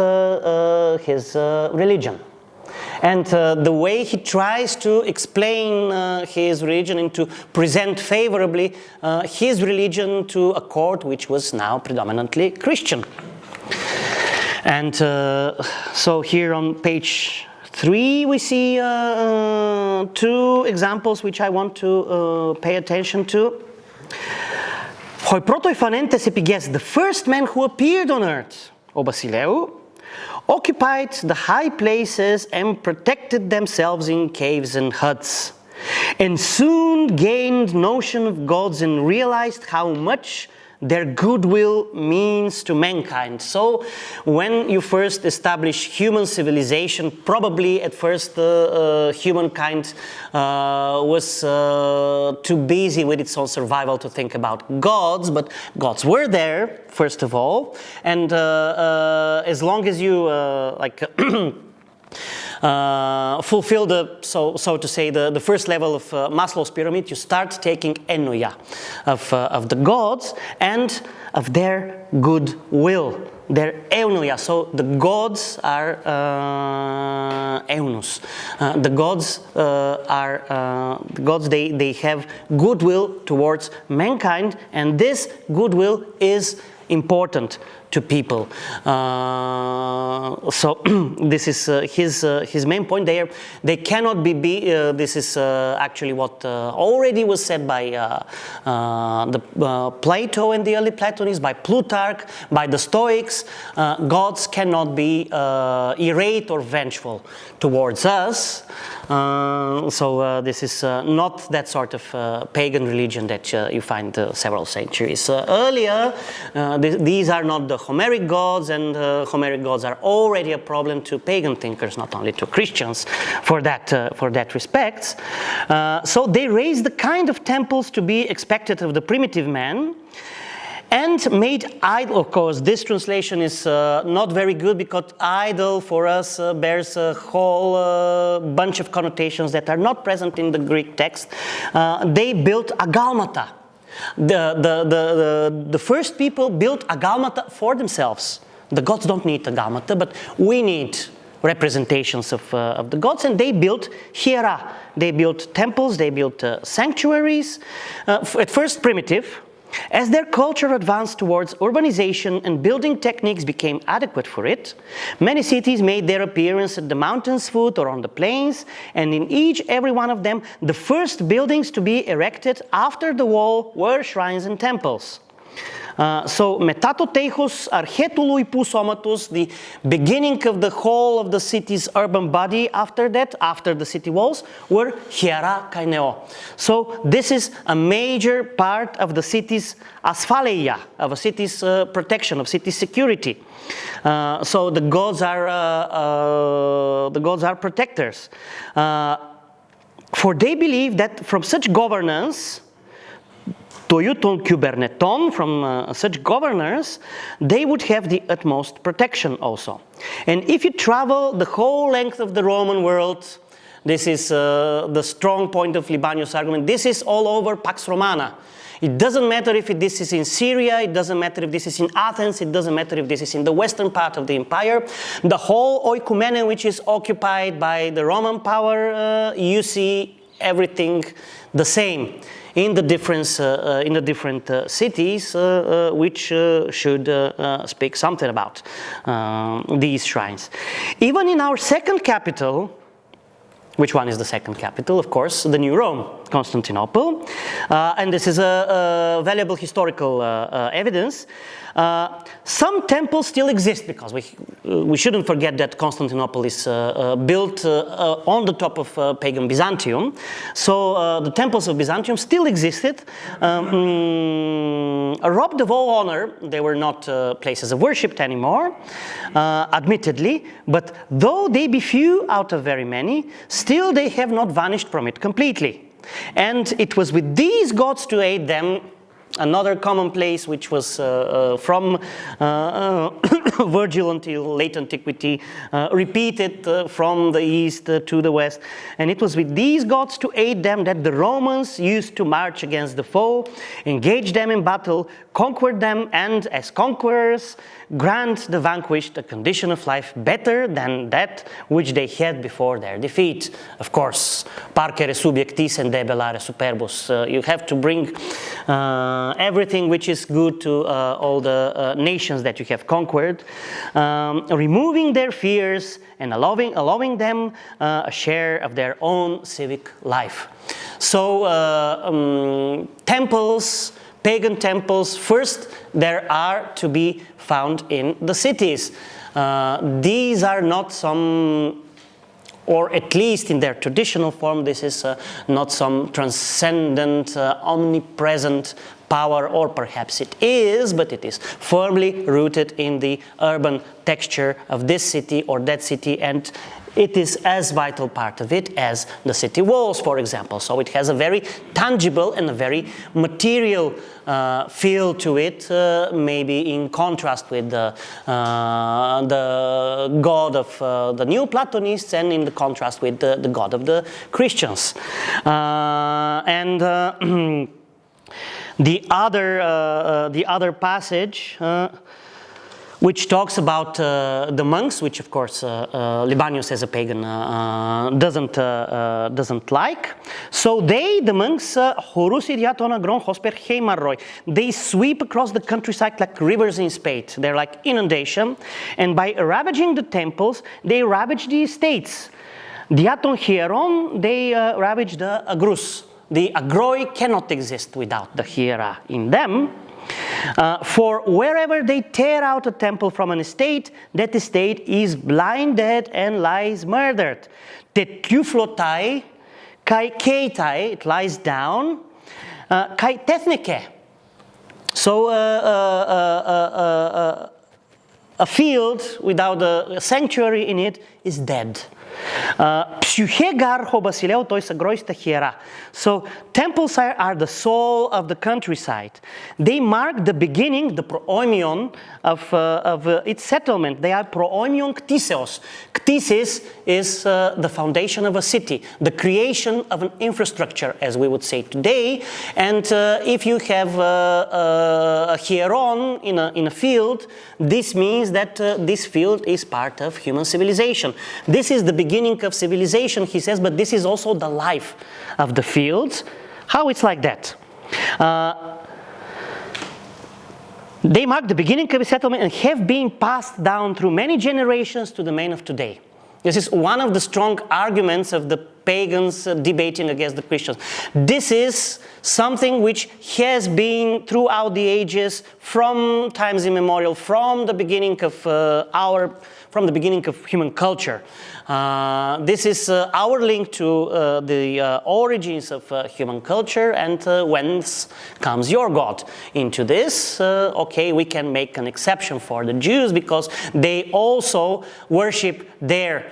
his religion. And the way he tries to explain his religion and to present favorably his religion to a court which was now predominantly Christian. And so here on page 3 we see two examples which I want to pay attention to. Hoi protoi fanentes epiges, the first man who appeared on earth, O Basileu, occupied the high places and protected themselves in caves and huts, and soon gained notion of gods and realized how much their goodwill means to mankind. So when you first establish human civilization, probably at first humankind was too busy with its own survival to think about gods, but gods were there, first of all, and as long as you fulfill the, so to say, the first level of Maslow's pyramid, you start taking enoia of the gods and of their goodwill, their eunoia. So the gods are eunus. The gods they have goodwill towards mankind, and this goodwill is important to people. So this is his main point there. They cannot be this is actually what already was said by Plato and the early Platonists, by Plutarch, by the Stoics. Gods cannot be irate or vengeful towards us. So this is not that sort of pagan religion that you find several centuries earlier. These are not the Homeric gods, and Homeric gods are already a problem to pagan thinkers, not only to Christians, for that respect. So they raised the kind of temples to be expected of the primitive man, and made idol. Of course, this translation is not very good, because idol for us bears a whole bunch of connotations that are not present in the Greek text. They built agalmata. The first people built agalmata for themselves. The gods don't need agalmata, but we need representations of the gods, and they built hiera. They built temples, they built sanctuaries, at first primitive. As their culture advanced towards urbanization and building techniques became adequate for it, many cities made their appearance at the mountain's foot or on the plains, and in every one of them, the first buildings to be erected after the wall were shrines and temples. So metatoteichos archetului pusomatus, the beginning of the whole of the city's urban body after that, after the city walls, were hiera kaineo. So this is a major part of the city's asphaleia, of a city's protection, of city security. So the gods are protectors. For they believe that from such governance, toiuton kuberneton, from such governors, they would have the utmost protection also. And if you travel the whole length of the Roman world, this is the strong point of Libanius' argument, this is all over Pax Romana. It doesn't matter if this is in Syria, it doesn't matter if this is in Athens, it doesn't matter if this is in the western part of the empire. The whole oikumene, which is occupied by the Roman power, you see everything the same in the different cities, which should speak something about these shrines. Even in our second capital, which one is the second capital? Of course, the New Rome, Constantinople. And this is a valuable historical evidence. Some temples still exist, because we shouldn't forget that Constantinople is built on the top of pagan Byzantium. So the temples of Byzantium still existed. Robbed of all honor, they were not places of worship anymore, admittedly, but though they be few out of very many, still they have not vanished from it completely. And it was with these gods to aid them. Another commonplace, which was from Virgil until late antiquity, repeated from the east to the west. And it was with these gods to aid them that the Romans used to march against the foe, engage them in battle, conquer them, and as conquerors, grant the vanquished a condition of life better than that which they had before their defeat. Of course, parcere subiectis and debellare superbus. You have to bring everything which is good to all the nations that you have conquered, removing their fears and allowing them a share of their own civic life. So temples, pagan temples, first there are to be found in the cities. These are not some, or at least in their traditional form, this is not some transcendent, omnipresent power, or perhaps it is, but it is firmly rooted in the urban texture of this city or that city, and it is as vital part of it as the city walls, for example. So it has a very tangible and a very material feel to it, maybe in contrast with the god of the Neoplatonists, and in the contrast with the god of the Christians. The other passage which talks about the monks, which of course Libanius as a pagan doesn't like. So the monks, they sweep across the countryside like rivers in spate. They're like inundation, and by ravaging the temples, they ravage the estates. Diaton hieron, they ravage the agrus. The agroi cannot exist without the hiera in them. For wherever they tear out a temple from an estate, that estate is blinded and lies murdered. Tetyuflotai, kai keitai, it lies down, kai tethnike. So a field without a sanctuary in it is dead. So temples are the soul of the countryside. They mark the beginning, the prooimion of its settlement. They are prooimion ktiseos. Ktisis is the foundation of a city, the creation of an infrastructure, as we would say today. And if you have a hieron in a field, this means that this field is part of human civilization. This is the beginning of civilization, he says, but this is also the life of the fields. How it's like that? They mark the beginning of a settlement and have been passed down through many generations to the men of today. This is one of the strong arguments of the pagans debating against the Christians. This is something which has been throughout the ages, from times immemorial, from the beginning of human culture. This is our link to the origins of human culture, and whence comes your God into this. Okay, we can make an exception for the Jews because they also worship their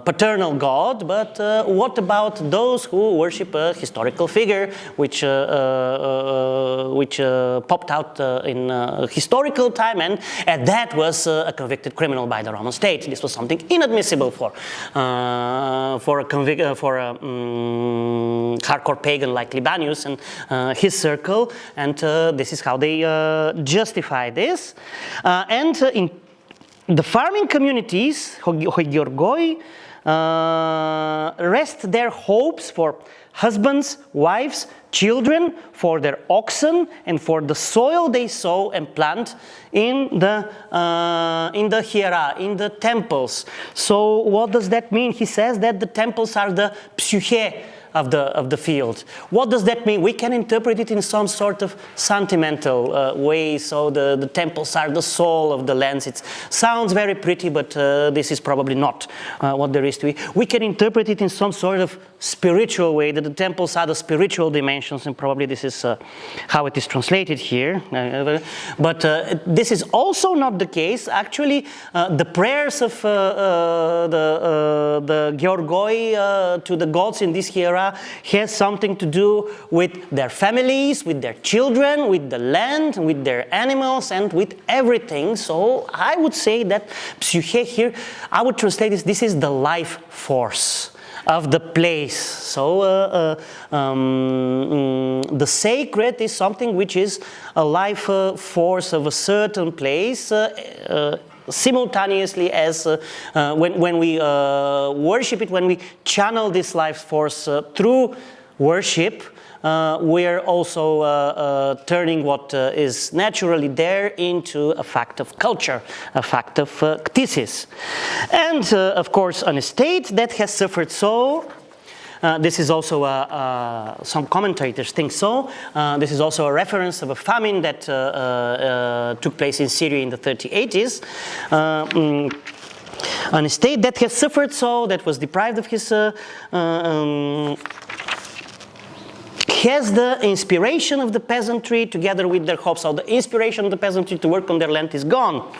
paternal God, but what about those who worship a historical figure which popped out in historical time, and that was a convicted criminal by the Roman state. This was something inadmissible for a hardcore pagan like Libanius and his circle, and this is how they justify this. And in the farming communities, rest their hopes for husbands, wives, children, for their oxen, and for the soil they sow and plant in the hiera, in the temples. So what does that mean? He says that the temples are the psyche of the field. What does that mean? We can interpret it in some sort of sentimental way. So the temples are the soul of the lands. It sounds very pretty, but this is probably not what there is to be. We can interpret it in some sort of spiritual way, that the temples are the spiritual dimensions, and probably this is how it is translated here. But this is also not the case. Actually, the prayers of the Georgoi to the gods in this hiera has something to do with their families, with their children, with the land, with their animals, and with everything. So I would say that psyche here, I would translate this is the life force of the place. So the sacred is something which is a life force of a certain place, simultaneously as when we worship it, when we channel this life force through worship, we're also turning what is naturally there into a fact of culture, a fact of ktisis. And of course, an estate that has suffered so. This is also, some commentators think so. This is also a reference of a famine that took place in Syria in the 3080s. An estate that has suffered so, that was deprived of his has the inspiration of the peasantry together with their hopes. So the inspiration of the peasantry to work on their land is gone.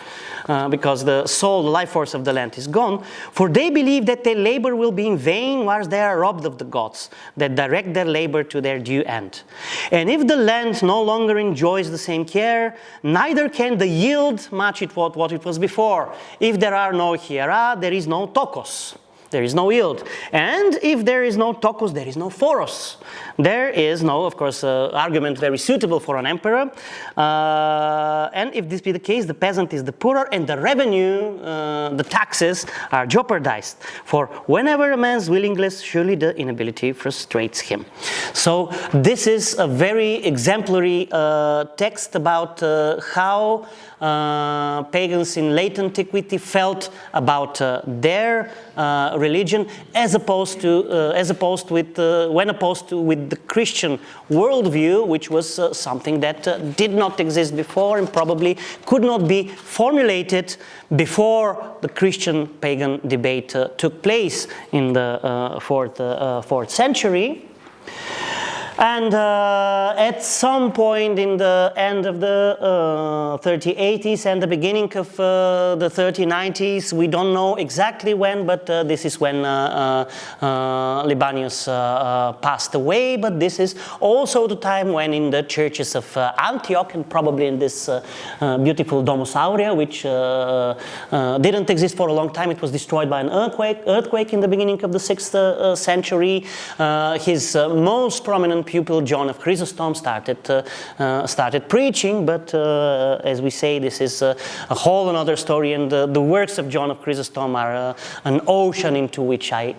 Because the soul, the life force of the land is gone. For they believe that their labor will be in vain whilst they are robbed of the gods that direct their labor to their due end. And if the land no longer enjoys the same care, neither can the yield match it what it was before. If there are no hiera, there is no tokos. there is no yield. And if there is no tokos, there is no phoros. There is no, of course, argument very suitable for an emperor. And if this be the case, the peasant is the poorer, and the revenue, the taxes, are jeopardized. For whenever a man's willingness, surely the inability frustrates him. So this is a very exemplary text about how pagans in late antiquity felt about their religion, as opposed with the Christian worldview, which was something that did not exist before and probably could not be formulated before the Christian-pagan debate took place in the fourth century. And at some point in the end of the 3080s and the beginning of the 3090s, we don't know exactly when, but this is when Libanius passed away. But this is also the time when in the churches of Antioch, and probably in this beautiful Domus Aurea, which didn't exist for a long time, it was destroyed by an earthquake in the beginning of the 6th century. His most prominent pupil, John of Chrysostom, started preaching, but as we say, this is a whole another story, and the works of John of Chrysostom are an ocean into which I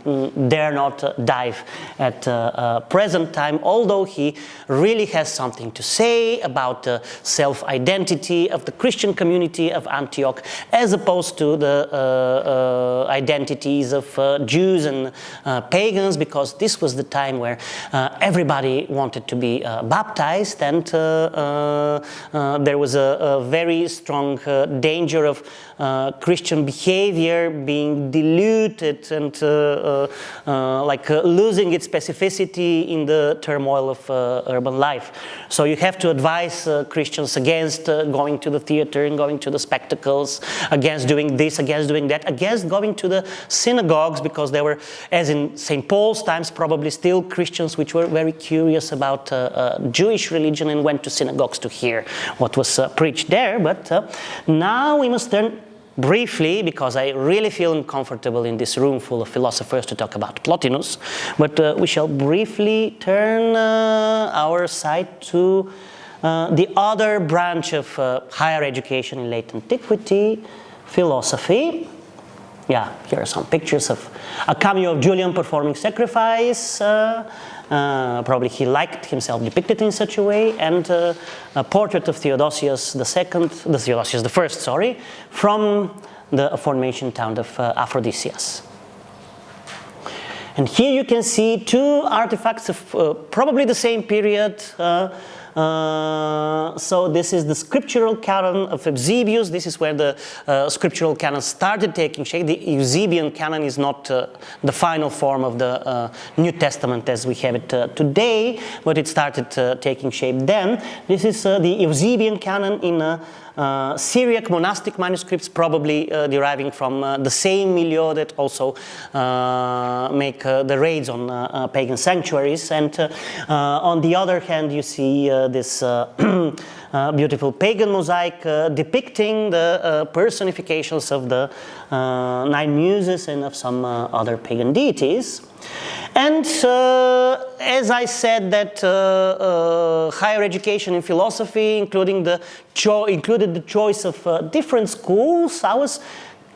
dare not dive at present time, although he really has something to say about the self-identity of the Christian community of Antioch, as opposed to the identities of Jews and pagans, because this was the time where everybody wanted to be baptized, and there was a very strong danger of Christian behavior being diluted and losing its specificity in the turmoil of urban life. So you have to advise Christians against going to the theater and going to the spectacles, against doing this, against doing that, against going to the synagogues, because there were, as in St. Paul's times, probably still Christians which were very curious about Jewish religion and went to synagogues to hear what was preached there. But now we must turn briefly, because I really feel uncomfortable in this room full of philosophers to talk about Plotinus, but we shall briefly turn our sight to the other branch of higher education in late antiquity, philosophy. Yeah, here are some pictures of a cameo of Julian performing sacrifice. Probably he liked himself depicted in such a way, and a portrait of Theodosius I, from the aforementioned town of Aphrodisias. And here you can see two artifacts of probably the same period. So this is the scriptural canon of Eusebius. This is where the scriptural canon started taking shape. The Eusebian canon is not the final form of the New Testament as we have it today, but it started taking shape then. This is the Eusebian canon in Syriac monastic manuscripts, probably deriving from the same milieu that also make the raids on pagan sanctuaries. And on the other hand, you see this beautiful pagan mosaic depicting the personifications of the 9 muses and of some other pagan deities. And as I said, that higher education in philosophy included the choice of different schools, I was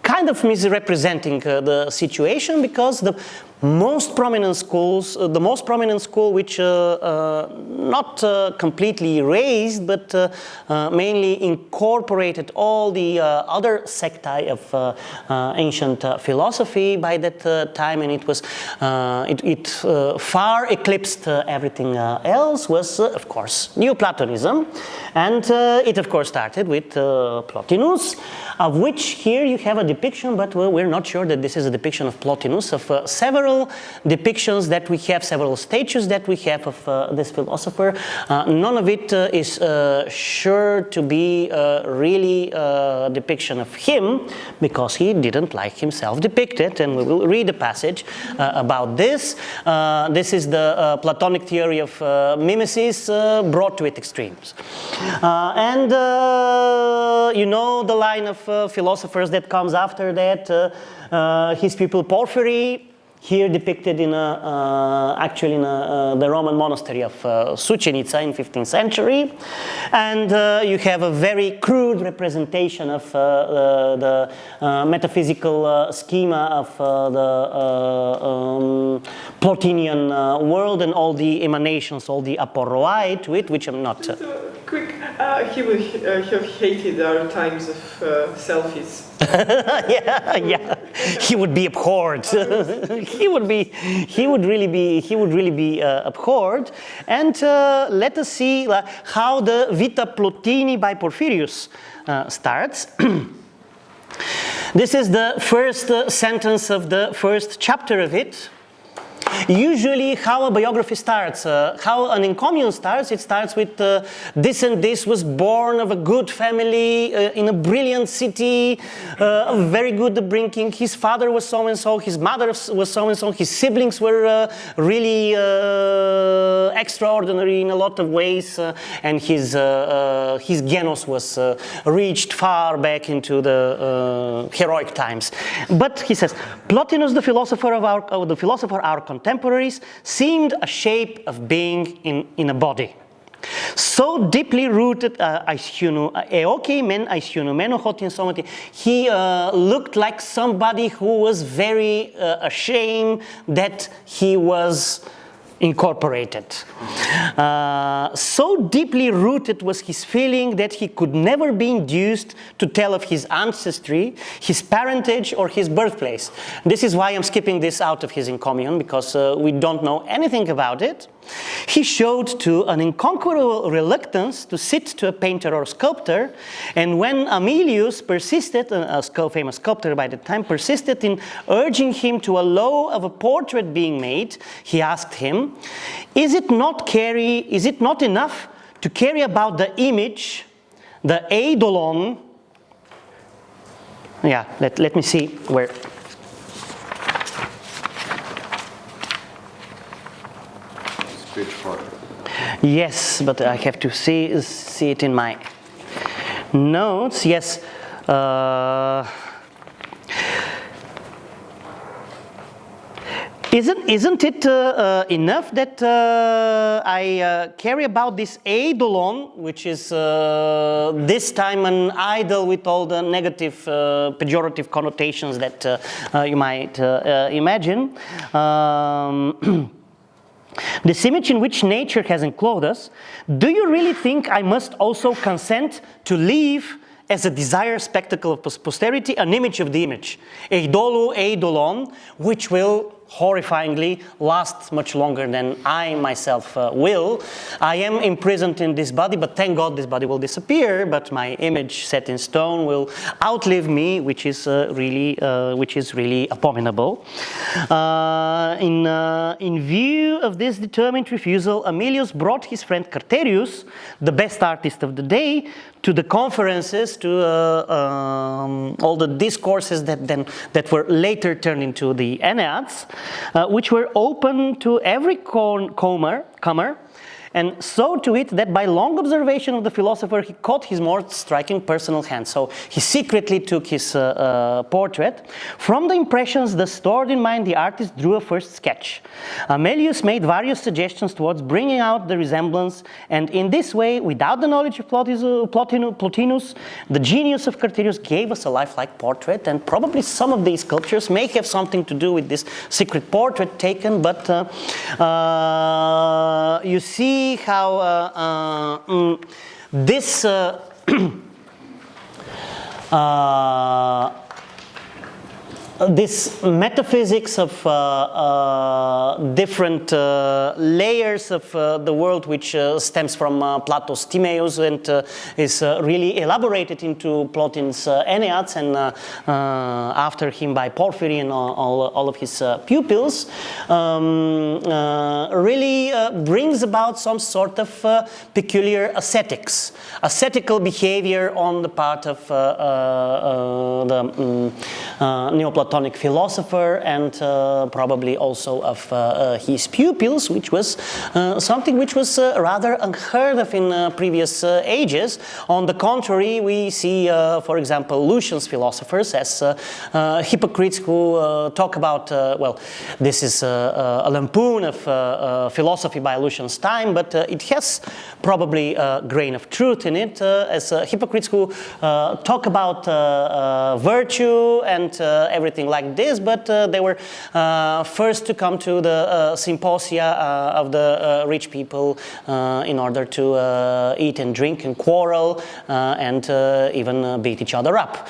kind of misrepresenting the situation, because the most prominent schools, the most prominent school which not completely erased, but mainly incorporated all the other sectae of ancient philosophy by that time, and it was it far eclipsed everything else, was of course Neoplatonism, and it of course started with Plotinus, of which here you have a depiction, but we're not sure that this is a depiction of Plotinus, of several several depictions that we have, several statues that we have of this philosopher. None of it is sure to be really a depiction of him, because he didn't like himself depicted, and we will read a passage about this. This is the Platonic theory of mimesis brought to its extremes. And you know the line of philosophers that comes after that, his pupil Porphyry, here depicted in actually in the Roman monastery of Sucenica in 15th century. And you have a very crude representation of the metaphysical schema of the Plotinian world and all the emanations, all the aporoi to it, which I'm not... Quick, he would have hated our times of selfies. yeah, he would be abhorred. he would really be abhorred. And let us see how the Vita Plotini by Porphyrius starts. This is the first sentence of the first chapter of it. Usually how a biography starts, how an encomium starts, it starts with this and this was born of a good family in a brilliant city, very good upbringing, his father was so and so, his mother was so and so, his siblings were really extraordinary in a lot of ways, and his genos was reached far back into the heroic times. But he says, Plotinus, the philosopher our contemporaries, seemed a shape of being in a body. So deeply rooted, he looked like somebody who was very ashamed that he was incorporated. So deeply rooted was his feeling that he could never be induced to tell of his ancestry, his parentage, or his birthplace. This is why I'm skipping this out of his encomium, because we don't know anything about it. He showed to an unconquerable reluctance to sit to a painter or sculptor, and when Amelius persisted, a famous sculptor by the time, persisted in urging him to allow of a portrait being made, he asked him, is it not enough to carry about the image, the eidolon? Yeah, let me see where. Yes, but I have to see it in my notes. Yes. Isn't it enough that I carry about this eidolon, which is this time an idol with all the negative, pejorative connotations that you might imagine? This image in which nature has enclosed us, do you really think I must also consent to leave as a desired spectacle of posterity an image of the image, eidolu, eidolon, which will horrifyingly last much longer than I myself will. I am imprisoned in this body, but thank God this body will disappear, but my image set in stone will outlive me, which is really abominable. In view of this determined refusal, Amelius brought his friend Carterius, the best artist of the day, to the conferences, to all the discourses that were later turned into the Enneads, which were open to every comer, and so to it that by long observation of the philosopher he caught his more striking personal hand. So he secretly took his portrait. From the impressions thus stored in mind, the artist drew a first sketch. Amelius made various suggestions towards bringing out the resemblance, and in this way, without the knowledge of Plotinus, the genius of Carterius gave us a lifelike portrait, and probably some of these sculptures may have something to do with this secret portrait taken, but you see how this this metaphysics of different layers of the world, which stems from Plato's Timaeus and is really elaborated into Plotin's Enneads, and after him by Porphyry and all of his pupils, really brings about some sort of peculiar ascetical behavior on the part of the Neoplatonic philosopher, and probably also of his pupils, which was something which was rather unheard of in previous ages. On the contrary, we see, for example, Lucian's philosophers as hypocrites who talk about, well, this is a lampoon of philosophy by Lucian's time, but it has probably a grain of truth in it, as hypocrites who talk about virtue and everything like this, but they were first to come to the symposia of the rich people in order to eat and drink and quarrel and even beat each other up.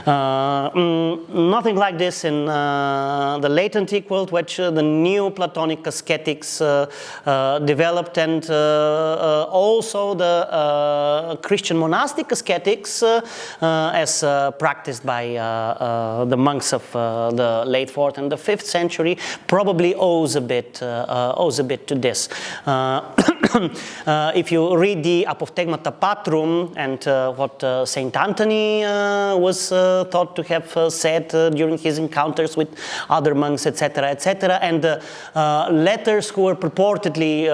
Nothing like this in the late antique world, which the Neoplatonic ascetics developed, and also the Christian monastic ascetics as practiced by the monks of the late 4th and the 5th century probably owes a bit to this. If you read the Apophthegmata Patrum and what Saint Anthony was thought to have said during his encounters with other monks, etc., etc., and the letters who were purportedly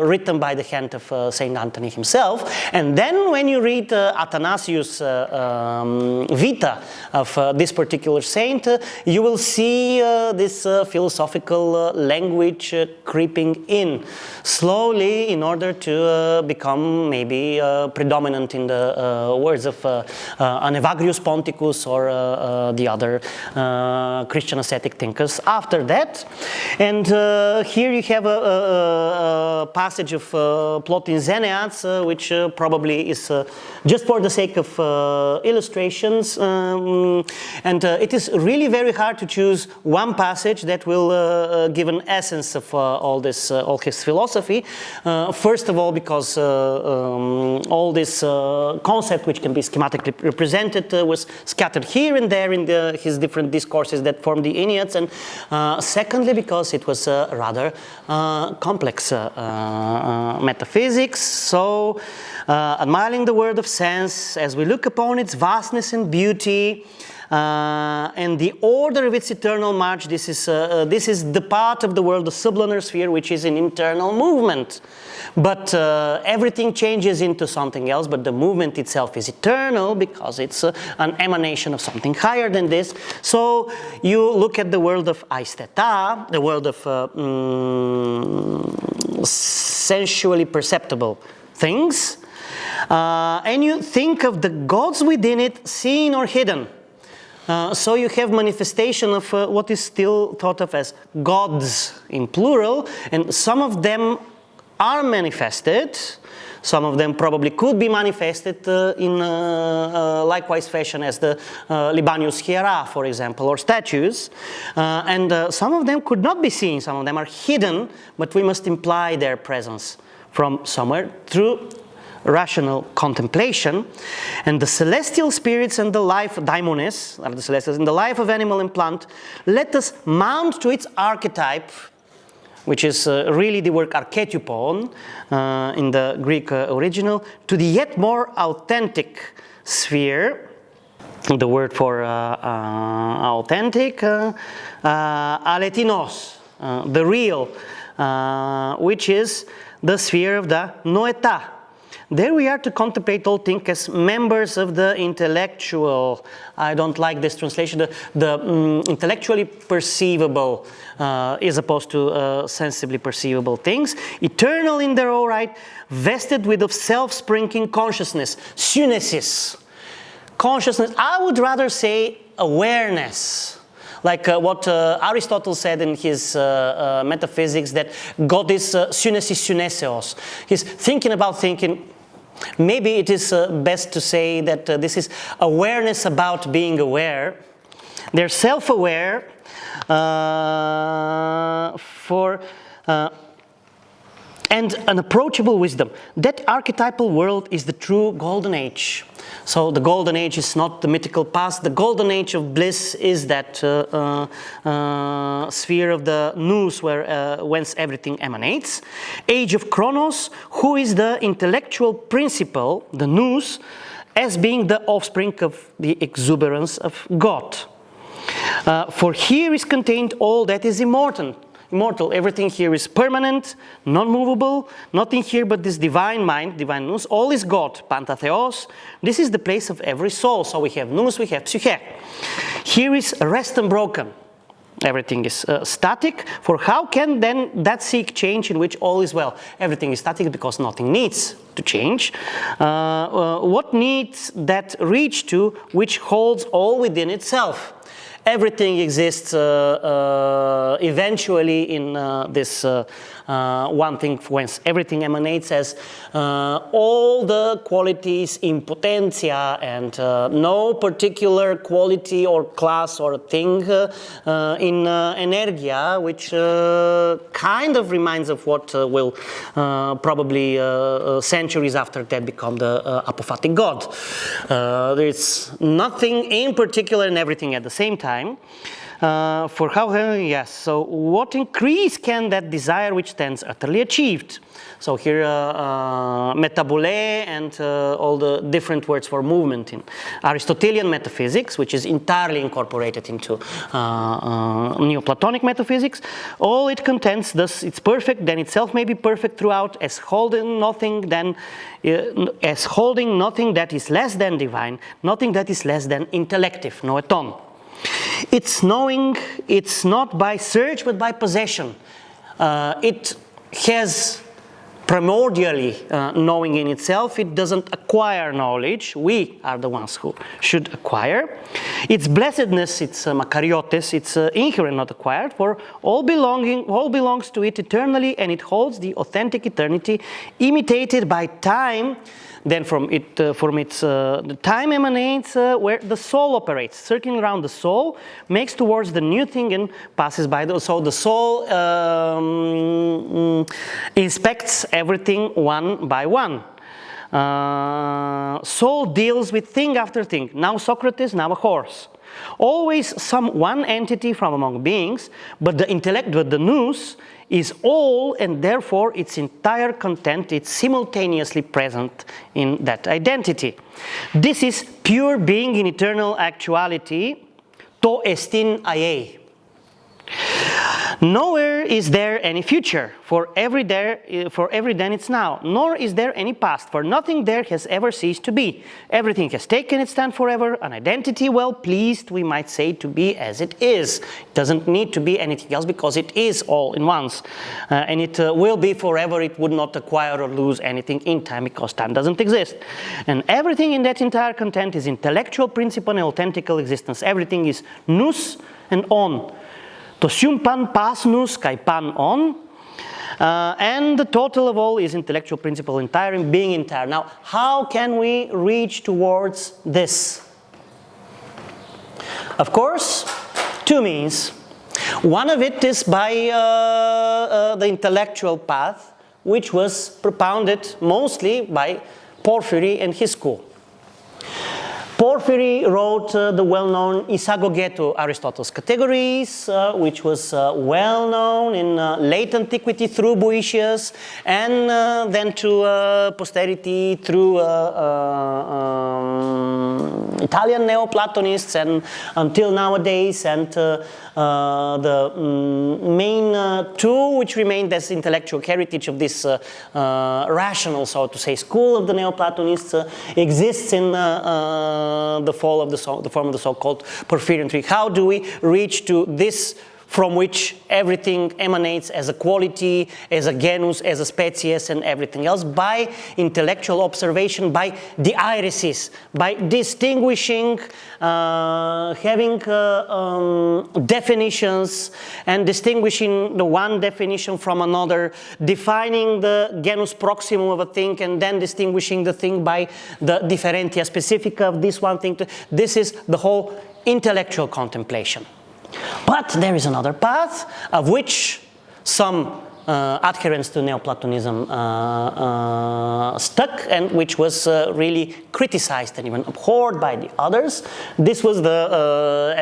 written by the hand of Saint Anthony himself, and then when you read Athanasius' Vita of this particular saint, you will see this philosophical language creeping in slowly in order to become maybe predominant in the words of an Evagrius Ponticus or the other Christian ascetic thinkers after that. And here you have a passage of Plotin's Enneads, which probably is just for the sake of illustrations, and it is really very hard to choose one passage that will give an essence of all his philosophy. First of all, because all this concept, which can be schematically represented, was scattered here and there in his different discourses that form the Enneads, and secondly, because it was rather complex metaphysics. So, admiring the world of sense, as we look upon its vastness and beauty, and the order of its eternal march, this is the part of the world, the sublunar sphere, which is in internal movement. But everything changes into something else, but the movement itself is eternal because it's an emanation of something higher than this. So you look at the world of aistheta, the world of sensually perceptible things, and you think of the gods within it, seen or hidden. So you have manifestation of what is still thought of as gods in plural, and some of them are manifested, some of them probably could be manifested in likewise fashion as the Libanius Hiera, for example, or statues, and some of them could not be seen, some of them are hidden, but we must imply their presence from somewhere through rational contemplation. And the celestial spirits and the life, daimones, are the celestials, in the life of animal and plant, let us mount to its archetype, which is really the word archetypon in the Greek original, to the yet more authentic sphere. The word for authentic, aletinos, the real, which is the sphere of the noeta. There we are to contemplate all things as members of the intellectual, I don't like this translation, the intellectually perceivable, as opposed to sensibly perceivable things, eternal in their own right, vested with of self-springing consciousness, synesis. Consciousness, I would rather say awareness. Like what Aristotle said in his metaphysics, that God is synesis syneseos. He's thinking about thinking. Maybe it is best to say that this is awareness about being aware. They're self-aware and an approachable wisdom. That archetypal world is the true golden age. So the golden age is not the mythical past. The golden age of bliss is that sphere of the nous whence everything emanates. Age of Chronos, who is the intellectual principle, the nous, as being the offspring of the exuberance of God. For here is contained all that is immortal. Everything here is permanent, non-movable, nothing here but this divine mind, divine nous. All is God, pantatheos. This is the place of every soul. So we have nous, we have psyche. Here is rest unbroken. Everything is static. For how can then that seek change in which all is well? Everything is static because nothing needs to change. What needs that reach to which holds all within itself? Everything exists eventually in this one thing whence everything emanates as all the qualities in potentia and no particular quality or class or thing in energia, which kind of reminds of what will probably centuries after that become the apophatic God. There's nothing in particular and everything at the same time. For how, yes, so what increase can that desire which stands utterly achieved? So here metabole and all the different words for movement in Aristotelian metaphysics, which is entirely incorporated into Neoplatonic metaphysics. All it contends, thus it's perfect, then itself may be perfect throughout, as holding nothing that is less than divine, nothing that is less than intellective, noeton. It's knowing, it's not by search but by possession. It has primordially knowing in itself. It doesn't acquire knowledge. We are the ones who should acquire. Its blessedness, its makariotes, it's inherent, not acquired, for all belongs to it eternally, and it holds the authentic eternity imitated by time. Then from the time emanates where the soul operates, circling around the soul, makes towards the new thing and passes by. So the soul inspects everything one by one. Soul deals with thing after thing. Now Socrates, now a horse. Always some one entity from among beings, but the intellect, but the nous, is all, and therefore its entire content is simultaneously present in that identity. This is pure being in eternal actuality, to estin aie. Nowhere is there any future, for every then it's now, nor is there any past, for nothing there has ever ceased to be. Everything has taken its stand forever, an identity well pleased, we might say, to be as it is. It doesn't need to be anything else because it is all in once. And it will be forever, it would not acquire or lose anything in time because time doesn't exist. And everything in that entire content is intellectual principle and authentical existence. Everything is nous and on. To sum pan pas nous kai pan on, and the total of all is intellectual principle entire and being entire. Now, how can we reach towards this? Of course, two means. One of it is by the intellectual path, which was propounded mostly by Porphyry and his school. Porphyry wrote the well-known Isagogeto Aristotle's Categories, which was well-known in late antiquity through Boetius, and then to posterity through Italian Neoplatonists, and until nowadays, and the main two which remained as intellectual heritage of this rational, so to say, school of the Neoplatonists exists in the form of the so-called Porphyrian tree. How do we reach to this from which everything emanates as a quality, as a genus, as a species, and everything else? By intellectual observation, by the irises, by distinguishing, having definitions, and distinguishing the one definition from another, defining the genus proximum of a thing, and then distinguishing the thing by the differentia specifica of this one thing. This is the whole intellectual contemplation. But there is another path of which some adherents to Neoplatonism stuck, and which was really criticized and even abhorred by the others. This was the,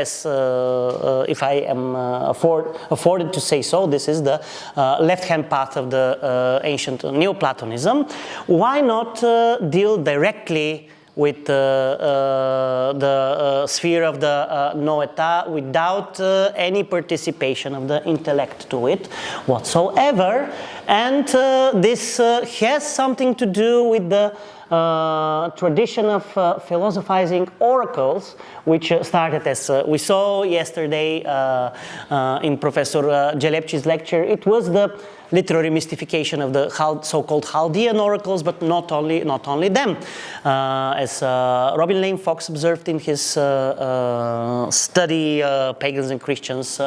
if I am afforded to say so, this is the left-hand path of the ancient Neoplatonism. Why not deal directly with the sphere of the noeta without any participation of the intellect to it whatsoever? And this has something to do with the tradition of philosophizing oracles, which started, as we saw yesterday in Professor Jelepči's lecture. It was the literary mystification of the so-called Chaldean oracles, but not only them. As Robin Lane Fox observed in his study, Pagans and Christians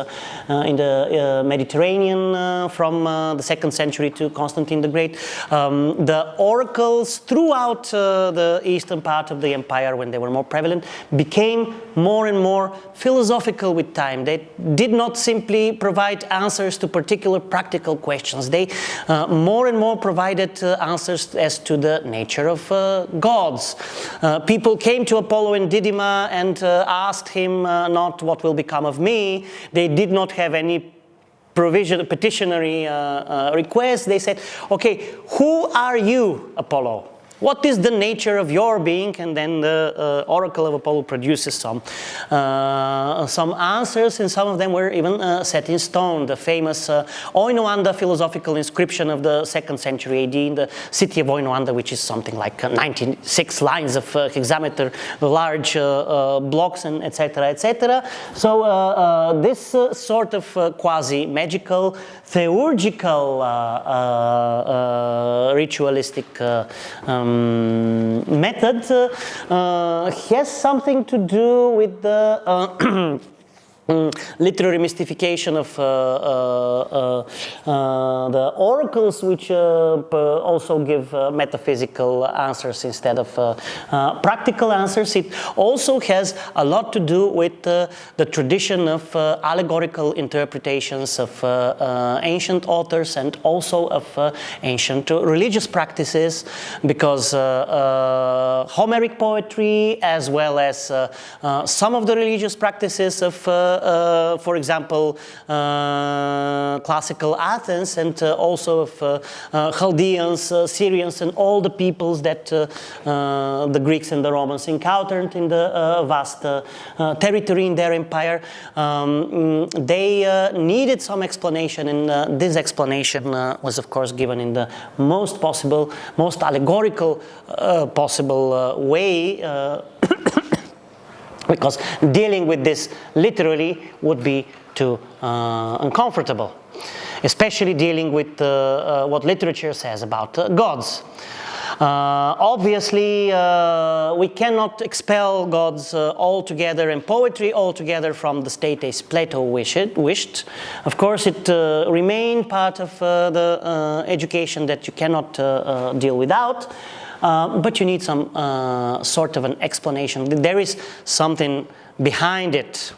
in the Mediterranean from the 2nd century to Constantine the Great, the oracles throughout the eastern part of the empire, when they were more prevalent, became more and more philosophical with time. They did not simply provide answers to particular practical questions. They more and more provided answers as to the nature of gods. People came to Apollo in Didyma and asked him not what will become of me. They did not have any petitionary requests. They said, okay, who are you, Apollo? What is the nature of your being? And then the oracle of Apollo produces some answers, and some of them were even set in stone. The famous Oinoanda philosophical inscription of the 2nd century AD in the city of Oinoanda, which is something like 96 lines of hexameter, large blocks, and etc., etc. So this sort of quasi-magical, theurgical, ritualistic method has something to do with the literary mystification of the oracles, which also give metaphysical answers instead of practical answers. It also has a lot to do with the tradition of allegorical interpretations of ancient authors and also of ancient religious practices, because Homeric poetry, as well as some of the religious practices of for example, classical Athens, and also of Chaldeans, Syrians, and all the peoples that the Greeks and the Romans encountered in the vast territory in their empire. They needed some explanation, and this explanation was, of course, given in the most allegorical possible way. Because dealing with this literally would be too uncomfortable, especially dealing with what literature says about gods. Obviously, we cannot expel gods altogether and poetry altogether from the state as Plato wished. Of course, it remained part of the education that you cannot deal without. But you need some sort of an explanation. There is something behind it.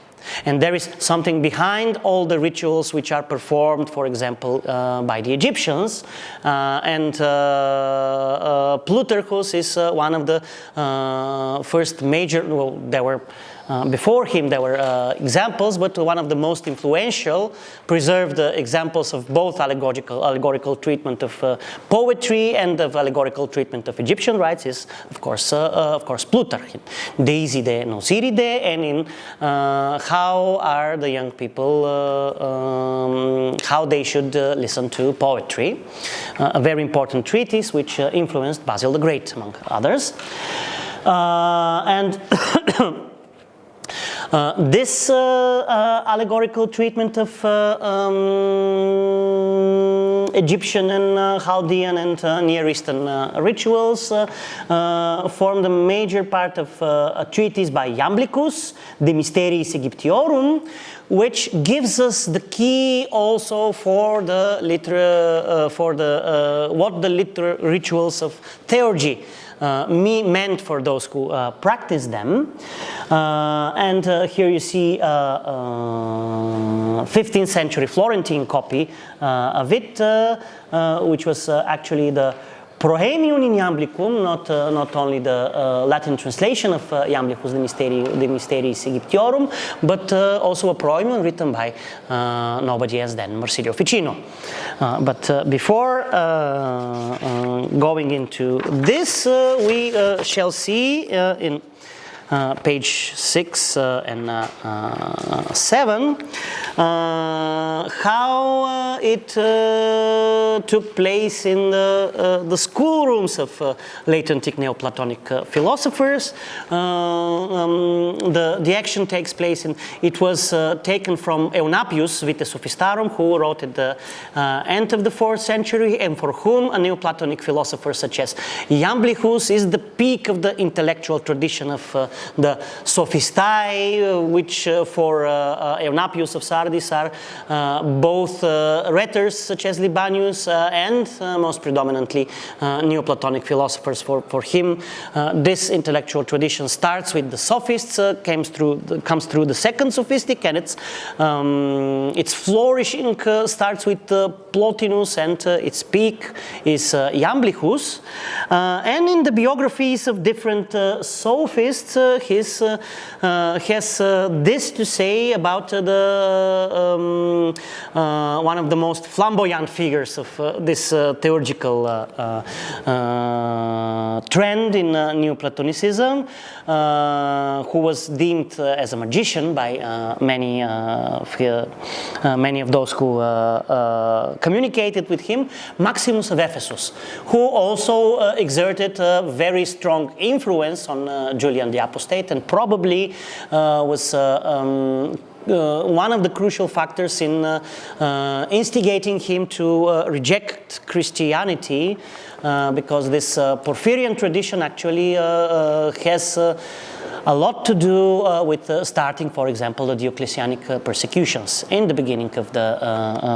And there is something behind all the rituals which are performed, for example, by the Egyptians. And Plutarchus is one of the first major, well, there were before him there were examples, but one of the most influential preserved examples of both allegorical treatment of poetry and of allegorical treatment of Egyptian rites is, of course, Plutarch, in De Iside Nosiride, and in how are the young people, how they should listen to poetry. A very important treatise which influenced Basil the Great, among others. And this allegorical treatment of Egyptian and Chaldean and Near Eastern rituals, formed a major part of a treatise by Iamblicus, De Mysteriis Egyptiorum, which gives us the key also for the what the literal rituals of theurgy meant for those who practice them. And here you see a 15th century Florentine copy of it, which was actually the Proemium in Iamblicum, not only the Latin translation of Iamblicus De Mysteriis Egyptiorum, but also a Proemium written by nobody else than Marsilio Ficino. But before going into this, we shall see in page 6 and 7 how it took place in the schoolrooms of late antique Neoplatonic philosophers. The action takes place it was taken from Eunapius, Vitae Sophistarum, who wrote at the end of the 4th century, and for whom a Neoplatonic philosopher such as Iamblicus is the peak of the intellectual tradition of the Sophistae, which for Eunapius of Sardis are both rhetors such as Libanius and most predominantly Neoplatonic philosophers. For him, this intellectual tradition starts with the Sophists, comes through the second Sophistic, and its flourishing starts with Plotinus, and its peak is Iamblicus. And in the biographies of different Sophists, he has this to say about one of the most flamboyant figures of this theurgical trend in Neoplatonicism, who was deemed as a magician by many of those who communicated with him, Maximus of Ephesus, who also exerted a very strong influence on Julian the Apostate, and probably was one of the crucial factors in instigating him to reject Christianity, because this Porphyrian tradition actually has a lot to do with starting, for example, the Diocletianic persecutions in the beginning of the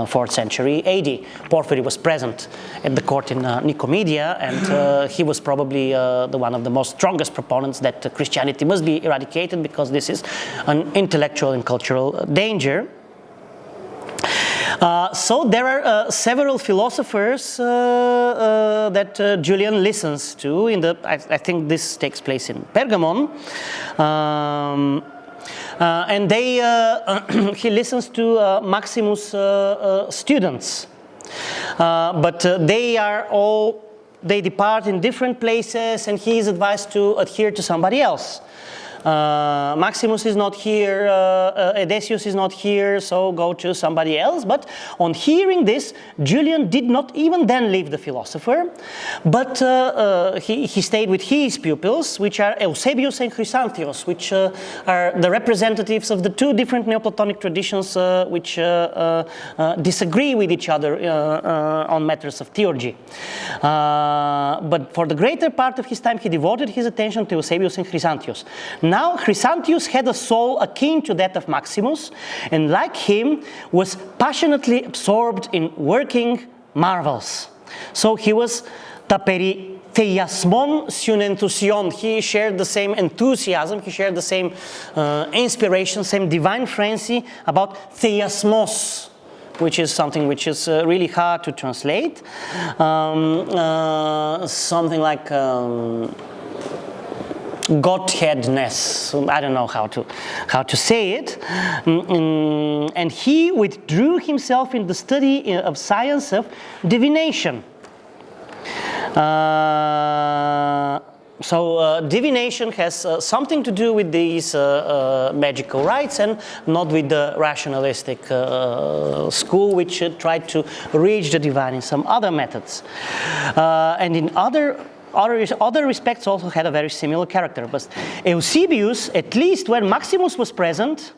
4th century AD. Porphyry was present at the court in Nicomedia, and he was probably the one of the most strongest proponents that Christianity must be eradicated because this is an intellectual and cultural danger. So there are several philosophers that Julian listens to. I think this takes place in Pergamon, and he listens to Maximus' students, but they depart in different places, and he is advised to adhere to somebody else. Maximus is not here, Edesius is not here, so go to somebody else. But on hearing this, Julian did not even then leave the philosopher, but he stayed with his pupils, which are Eusebius and Chrysantheus, which are the representatives of the two different Neoplatonic traditions which disagree with each other on matters of theurgy. But for the greater part of his time, he devoted his attention to Eusebius and Chrysantheus. Now, Chrysantheus had a soul akin to that of Maximus, and like him, was passionately absorbed in working marvels. So he was ta peri theiasmon synenthousion. He shared the same enthusiasm, he shared the same inspiration, same divine frenzy about theiasmos, which is something which is really hard to translate. Something like Godheadness. I don't know how to say it. And he withdrew himself in the study of science of divination. So divination has something to do with these magical rites, and not with the rationalistic school, which tried to reach the divine in some other methods. And in other respects also had a very similar character. But Eusebius, at least when Maximus was present,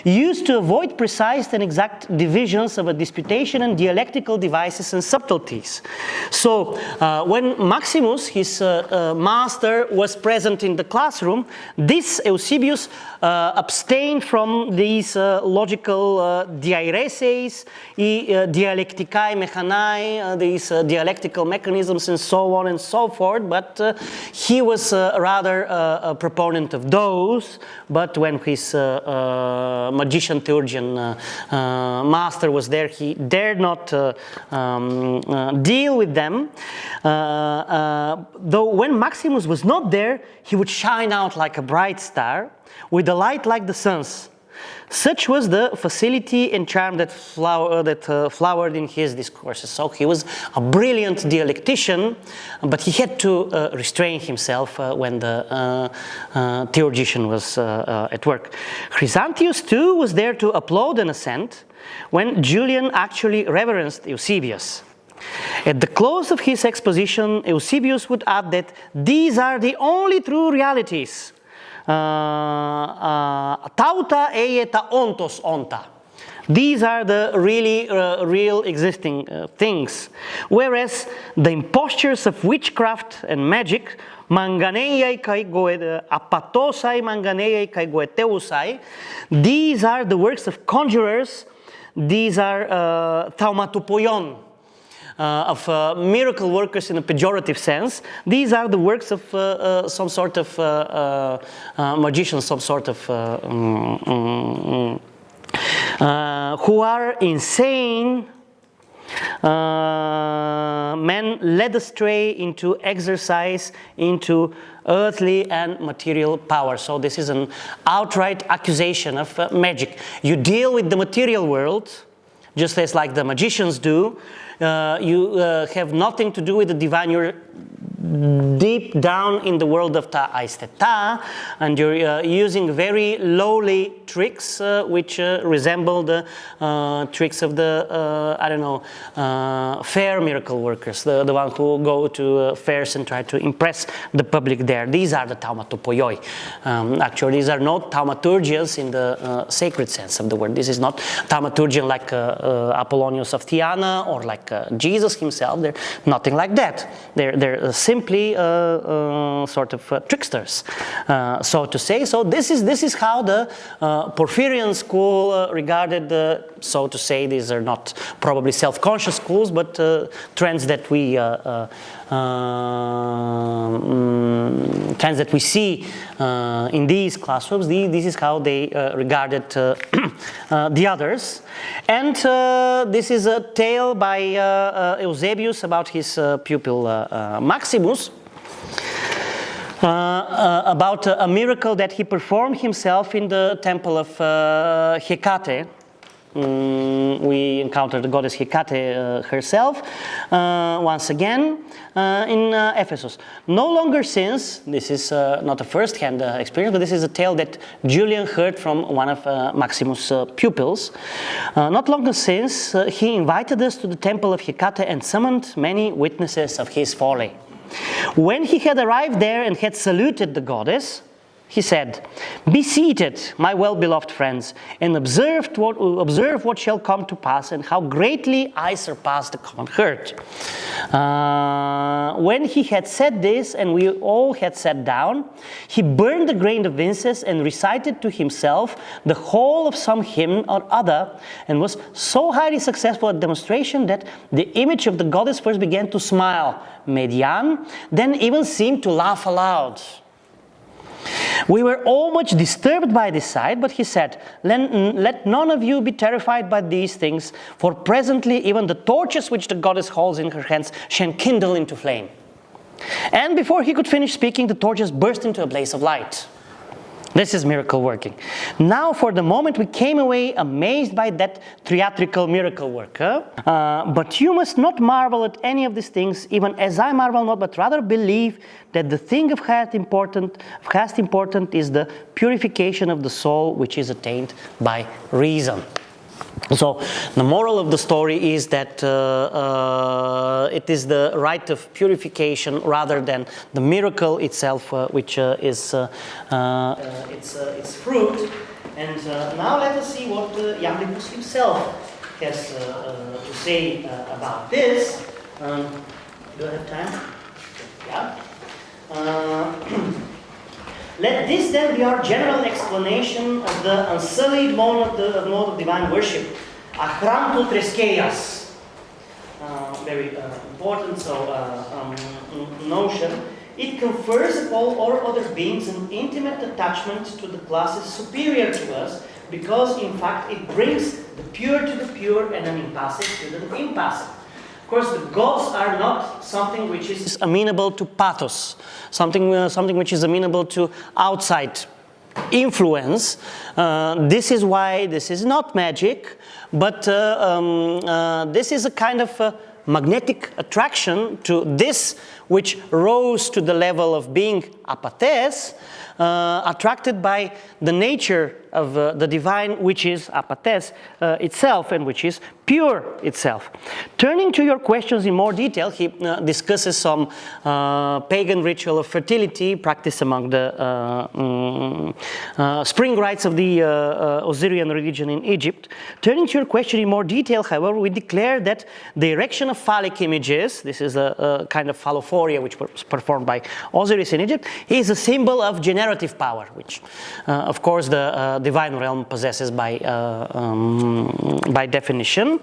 used to avoid precise and exact divisions of a disputation and dialectical devices and subtleties. So when Maximus, his master, was present in the classroom, this Eusebius abstained from these logical diaireses, dialecticae mechanae, these dialectical mechanisms and so on and so forth, but he was rather a proponent of those. But when his magician theurgian master was there, he dared not deal with them. Though when Maximus was not there, he would shine out like a bright star, with a light like the sun's. Such was the facility and charm that flowered in his discourses. So he was a brilliant dialectician, but he had to restrain himself when the theurgician was at work. Chrysantius too was there to applaud and assent when Julian actually reverenced Eusebius. At the close of his exposition, Eusebius would add that these are the only true realities. Tauta eieta ontos onta. These are the really real existing things. Whereas the impostures of witchcraft and magic, manganeiai kai apatosai manganeiai kai goeteusai, these are the works of conjurers. These are thaumatoupoion, of miracle workers in a pejorative sense. These are the works of some sort of magicians, some sort of who are insane men led astray into exercise, into earthly and material power. So this is an outright accusation of magic. You deal with the material world, just as like the magicians do. You have nothing to do with the divine. You're deep down in the world of ta aisteta, and you're using very lowly tricks which resemble the tricks of the I don't know, fair miracle workers, the one who go to fairs and try to impress the public there. These are the taumatoupoioi. Actually, these are not thaumaturgians in the sacred sense of the word. This is not thaumaturgian like Apollonius of Tyana or like Jesus himself. They're nothing like that. They're simply sort of tricksters, so to say. So this is how the Porphyrian school regarded, so to say. These are not probably self-conscious schools, but trends that we see in these classrooms. This is how they regarded the others. And this is a tale by Eusebius about his pupil Maximus, about a miracle that he performed himself in the temple of Hecate. We encountered the goddess Hecate herself once again in Ephesus. No longer since, this is not a first-hand experience, but this is a tale that Julian heard from one of Maximus' pupils. Not longer since, he invited us to the temple of Hecate and summoned many witnesses of his folly. When he had arrived there and had saluted the goddess, he said, "Be seated, my well-beloved friends, and observe what shall come to pass, and how greatly I surpass the common herd." When he had said this, and we all had sat down, he burned a grain of incense and recited to himself the whole of some hymn or other, and was so highly successful at demonstration that the image of the goddess first began to smile, median, then even seemed to laugh aloud. We were all much disturbed by this sight, but he said, "Let none of you be terrified by these things, for presently even the torches which the goddess holds in her hands shall kindle into flame." And before he could finish speaking, the torches burst into a blaze of light. This is miracle working. Now, for the moment, we came away amazed by that theatrical miracle work. But you must not marvel at any of these things, even as I marvel not, but rather believe that the thing of highest importance is the purification of the soul, which is attained by reason. So the moral of the story is that it is the rite of purification rather than the miracle itself, which is its fruit. And now let us see what Iamblichus himself has to say about this. Do I have time? Yeah. Let this then be our general explanation of the unsullied mode of divine worship. Achrantul treskeias. Very important notion. It confers upon all other beings an intimate attachment to the classes superior to us, because in fact it brings the pure to the pure and an impassive to the impassive. Of course, the gods are not something which is amenable to pathos, something which is amenable to outside influence. This is why this is not magic, but this is a kind of magnetic attraction to this which rose to the level of being apathes, attracted by the nature of the divine, which is apathes itself and which is pure itself. Turning to your questions in more detail, he discusses some pagan ritual of fertility practiced among the spring rites of the Osirian religion in Egypt. Turning to your question in more detail, however, we declare that the erection of phallic images, this is a kind of phallophoria which was performed by Osiris in Egypt, is a symbol of generative power, which of course the divine realm possesses by definition.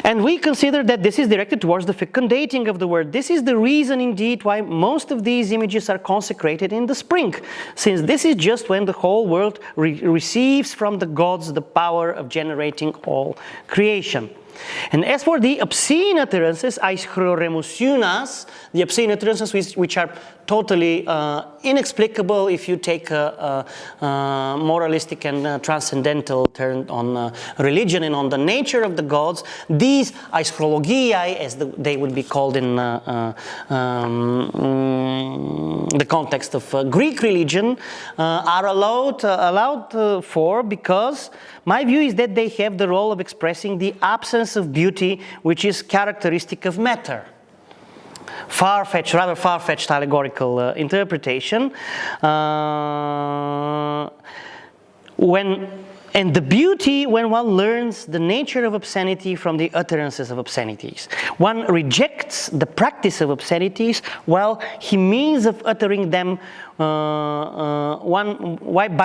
And we consider that this is directed towards the fecundating of the word. This is the reason indeed why most of these images are consecrated in the spring, since this is just when the whole world receives from the gods the power of generating all creation. And as for the obscene utterances, aischroremusiunas, the obscene utterances which are totally inexplicable if you take a moralistic and transcendental turn on religion and on the nature of the gods, these aischrologiae, as they would be called in the context of Greek religion, are allowed for, because my view is that they have the role of expressing the absence of beauty which is characteristic of matter. Rather far-fetched allegorical interpretation. And the beauty when one learns the nature of obscenity from the utterances of obscenities. One rejects the practice of obscenities while he means of uttering them, by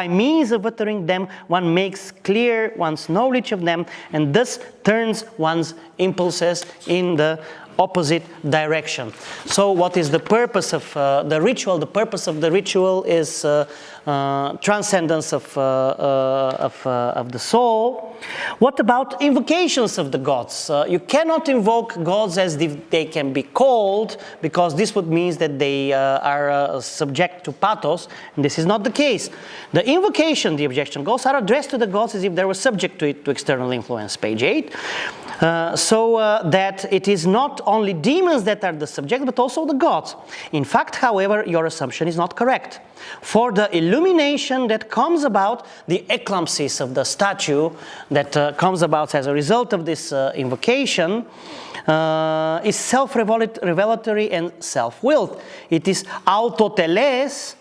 means of uttering them, one makes clear one's knowledge of them and thus turns one's impulses in the opposite direction. So what is the purpose of the ritual? The purpose of the ritual is transcendence of the soul. What about invocations of the gods? You cannot invoke gods as if they can be called, because this would mean that they are subject to pathos, and this is not the case. The invocation, the objection gods, are addressed to the gods as if they were subject to external influence, page 8. So that it is not only demons that are the subject, but also the gods. In fact, however, your assumption is not correct. For the illumination that comes about, the eclampsis of the statue that comes about as a result of this invocation is self-revelatory and self-willed. It is autoteles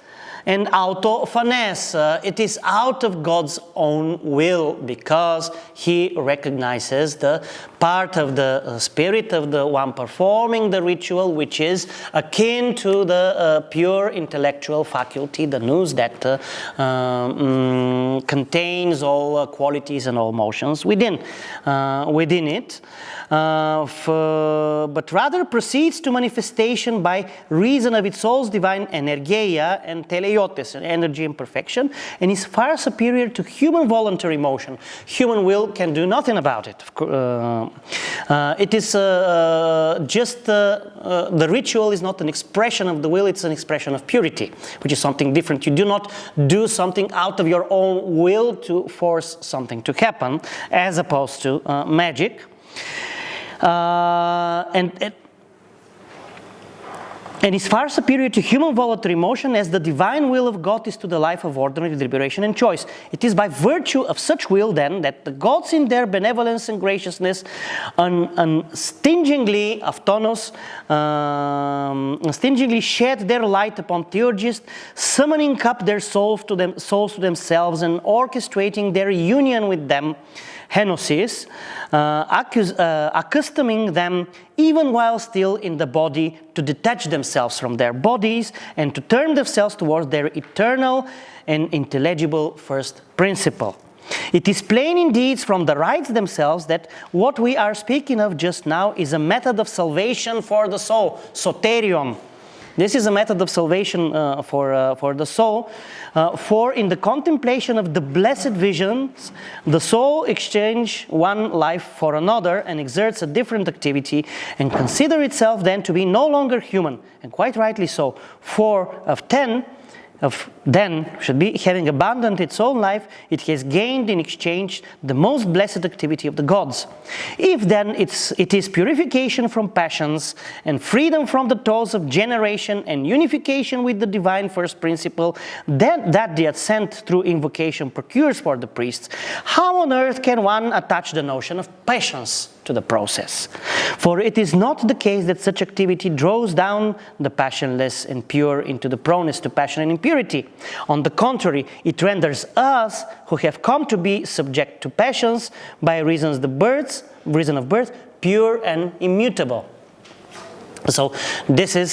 and autophanes. It is out of God's own will, because he recognizes the part of the spirit of the one performing the ritual, which is akin to the pure intellectual faculty, the nous, that contains all qualities and all motions within it. But rather proceeds to manifestation by reason of its soul's divine energeia and teleiotes, energy and perfection, and is far superior to human voluntary motion. Human will can do nothing about it. It is just the ritual is not an expression of the will, it's an expression of purity, which is something different. You do not do something out of your own will to force something to happen, as opposed to and is far superior to human voluntary motion, as the divine will of God is to the life of ordinary deliberation and choice. It is by virtue of such will, then, that the gods in their benevolence and graciousness unstingingly shed their light upon theurgists, summoning up their souls to themselves and orchestrating their union with them, henosis, accustoming them, even while still in the body, to detach themselves from their bodies and to turn themselves towards their eternal and intelligible first principle. It is plain indeed from the rites themselves that what we are speaking of just now is a method of salvation for the soul, soterion. This is a method of salvation for the soul, for in the contemplation of the blessed visions, the soul exchanges one life for another and exerts a different activity and consider itself then to be no longer human, and quite rightly so, for then should be having abandoned its own life, it has gained in exchange the most blessed activity of the gods. If then it is purification from passions and freedom from the toils of generation and unification with the divine first principle, then that the ascent through invocation procures for the priests, how on earth can one attach the notion of passions to the process? For it is not the case that such activity draws down the passionless and pure into the proneness to passion and impurity. On the contrary, it renders us, who have come to be subject to passions by reason of birth, pure and immutable. So this is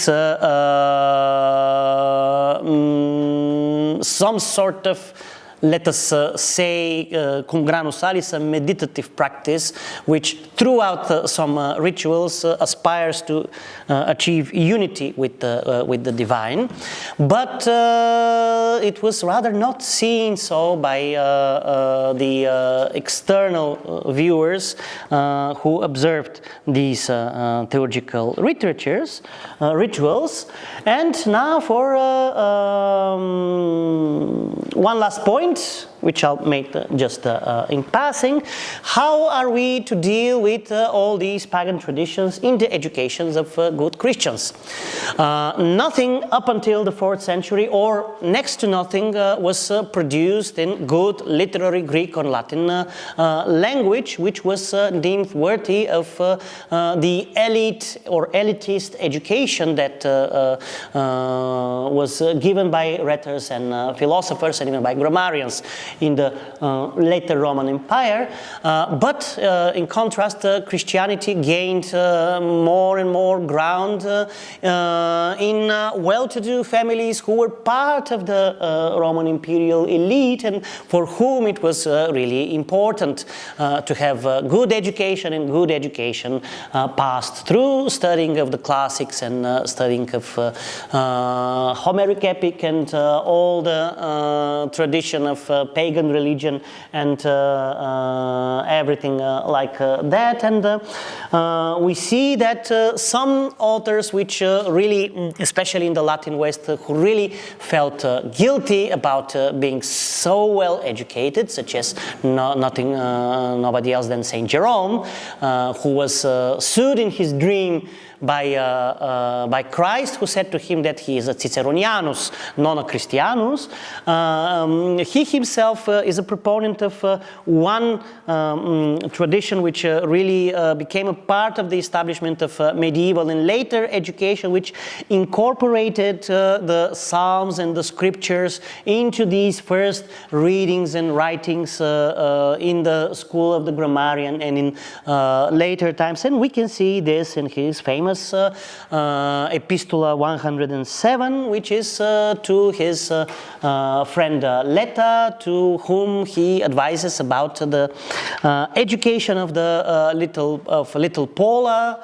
some sort of, let us say, cum grano salis, a meditative practice which throughout some rituals aspires to achieve unity with the divine. But it was rather not seen so by the external viewers who observed these theurgical rituals. And now for one last point, which I'll make just in passing. How are we to deal with all these pagan traditions in the educations of good Christians? Nothing up until the 4th century, or next to nothing, was produced in good literary Greek or Latin language, which was deemed worthy of the elite or elitist education that was given by rhetors and philosophers and even by grammarians in the later Roman Empire. But in contrast, Christianity gained more and more ground in well-to-do families who were part of the Roman imperial elite and for whom it was really important to have good education, and good education passed through studying of the classics and studying of Homeric epic and all the tradition of pagan religion and everything like that. And we see that some authors which really, especially in the Latin West, who really felt guilty about being so well educated, such as nobody else than Saint Jerome, who was sued in his dream by Christ, who said to him that he is a Ciceronianus, non a Christianus. He himself is a proponent of one tradition which really became a part of the establishment of medieval and later education, which incorporated the Psalms and the Scriptures into these first readings and writings in the school of the grammarian and in later times. And we can see this in his famous Epistula 107, which is to his friend Letta, to whom he advises about the education of the little Paula,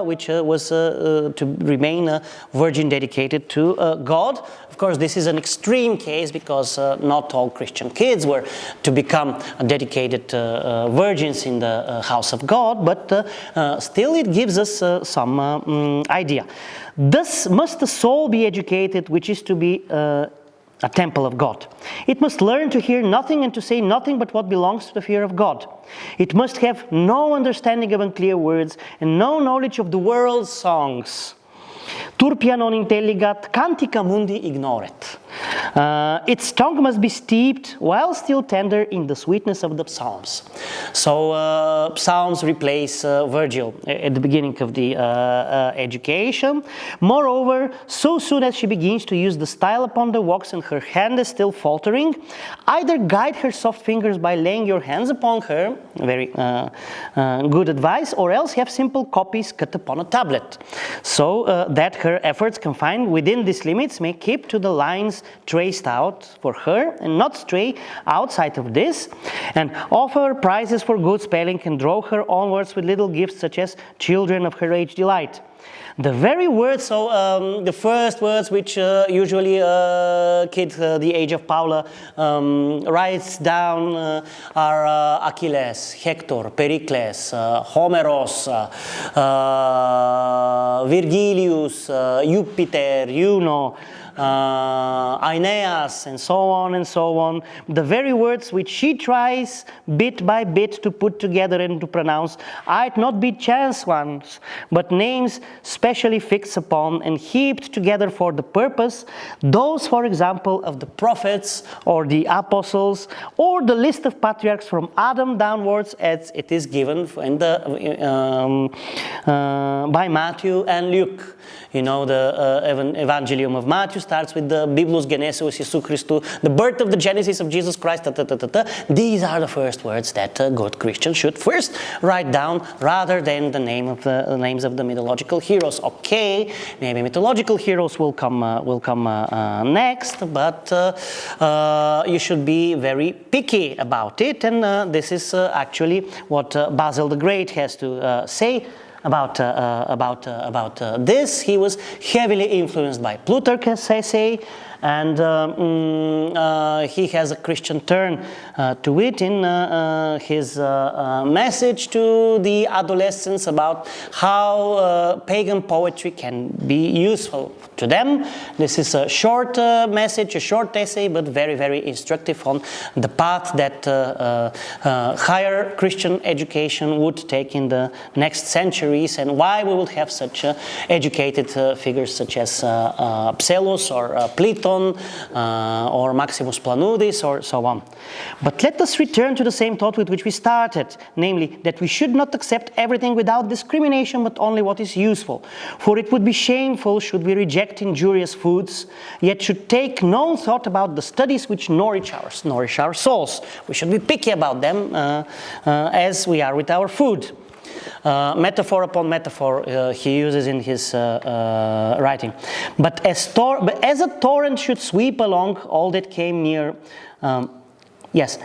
which was to remain a virgin dedicated to God. Of course, this is an extreme case because not all Christian kids were to become dedicated virgins in the house of God, but still it gives us some idea. Thus must the soul be educated, which is to be a temple of God. It must learn to hear nothing and to say nothing but what belongs to the fear of God. It must have no understanding of unclear words and no knowledge of the world's songs. Turpia non intelligat, cantica mundi ignoret. Its tongue must be steeped while still tender in the sweetness of the psalms. So psalms replace Virgil at the beginning of the education. Moreover, so soon as she begins to use the style upon the wax and her hand is still faltering, either guide her soft fingers by laying your hands upon her, very good advice, or else have simple copies cut upon a tablet, so that her efforts confined within these limits may keep to the lines traced out for her and not stray outside of this, and offer prizes for good spelling and draw her onwards with little gifts such as children of her age delight. The very words, so the first words which usually kid the age of Paula writes down are Achilles, Hector, Pericles, Homeros, Virgilius, Jupiter, Juno, Aeneas, and so on and so on. The very words which she tries bit by bit to put together and to pronounce are not be chance ones, but names specially fixed upon and heaped together for the purpose, those, for example, of the prophets or the apostles, or the list of patriarchs from Adam downwards, as it is given in the, by Matthew and Luke. You know, the Evangelium of Matthew starts with the Biblos Genesis Jesu Christu, the birth of the Genesis of Jesus Christ. These are the first words that a good Christian should first write down, rather than the names of the mythological heroes. Okay, maybe mythological heroes will come next, but you should be very picky about it, and this is actually what Basil the Great has to say about this. He was heavily influenced by Plutarch's essay, and he has a Christian turn to it in his message to the adolescents about how pagan poetry can be useful to them. This is a short message, a short essay, but very, very instructive on the path that higher Christian education would take in the next centuries, and why we will have such educated figures such as Psellus or Plato, or Maximus Planudis, or so on. But let us return to the same thought with which we started, namely that we should not accept everything without discrimination, but only what is useful. For it would be shameful should we reject injurious foods, yet should take no thought about the studies which nourish our souls. We should be picky about them as we are with our food. Metaphor upon metaphor he uses in his writing. But as a torrent should sweep along all that came near, yet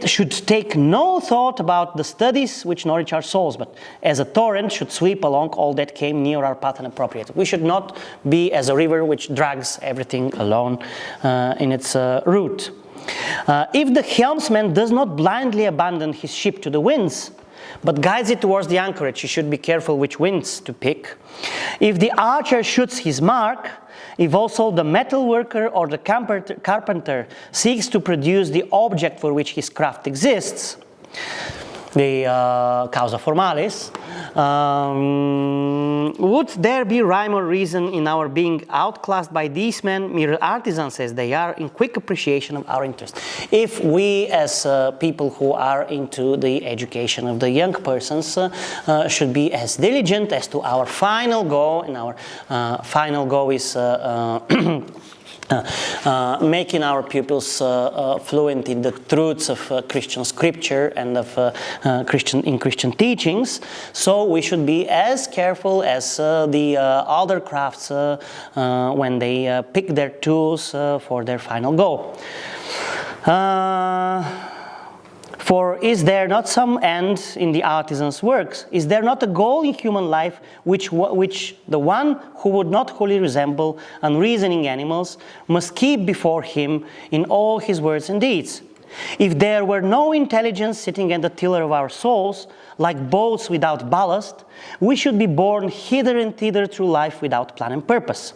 should take no thought about the studies which nourish our souls, but as a torrent should sweep along all that came near our path and appropriate. We should not be as a river which drags everything alone in its route. If the helmsman does not blindly abandon his ship to the winds, but guides it towards the anchorage, he should be careful which winds to pick. If the archer shoots his mark, if also the metal worker or the carpenter seeks to produce the object for which his craft exists, the causa formalis, would there be rhyme or reason in our being outclassed by these men, mere artisans as they are, in quick appreciation of our interest? If we, as people who are into the education of the young persons, should be as diligent as to our final goal, and our final goal is making our pupils fluent in the truths of Christian scripture and of Christian teachings. So we should be as careful as the other crafts when they pick their tools for their final goal. For is there not some end in the artisan's works? Is there not a goal in human life which the one who would not wholly resemble unreasoning animals must keep before him in all his words and deeds? If there were no intelligence sitting at the tiller of our souls, like boats without ballast, we should be borne hither and thither through life without plan and purpose.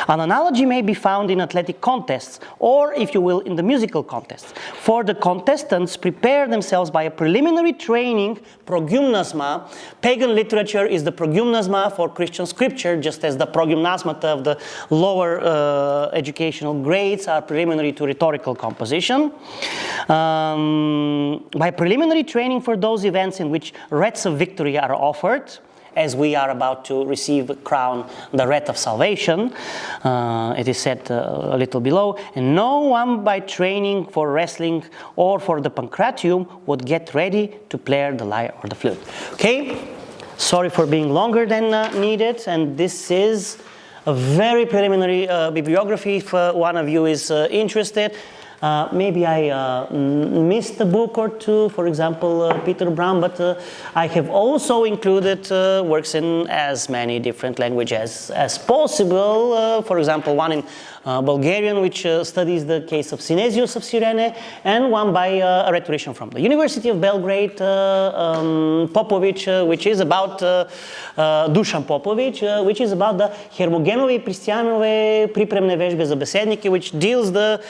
An analogy may be found in athletic contests, or, if you will, in the musical contests. For the contestants prepare themselves by a preliminary training, progymnasma. Pagan literature is the progymnasma for Christian scripture, just as the progymnasmata of the lower educational grades are preliminary to rhetorical composition. By preliminary training for those events in which wreaths of victory are offered, as we are about to receive a crown, the wreath of salvation, it is said a little below, and no one by training for wrestling or for the pancratium would get ready to play the lyre or the flute. Okay, sorry for being longer than needed, and this is a very preliminary bibliography if one of you is interested. Maybe I missed a book or two, for example, Peter Brown, but I have also included works in as many different languages as possible. For example, one in Bulgarian, which studies the case of Synesius of Cyrene, and one by a rhetorician from the University of Belgrade, Popovic, which is about Dušan Popovic, which is about the Hermogenove i Pristianove pripremne vežbe za besednike, which deals the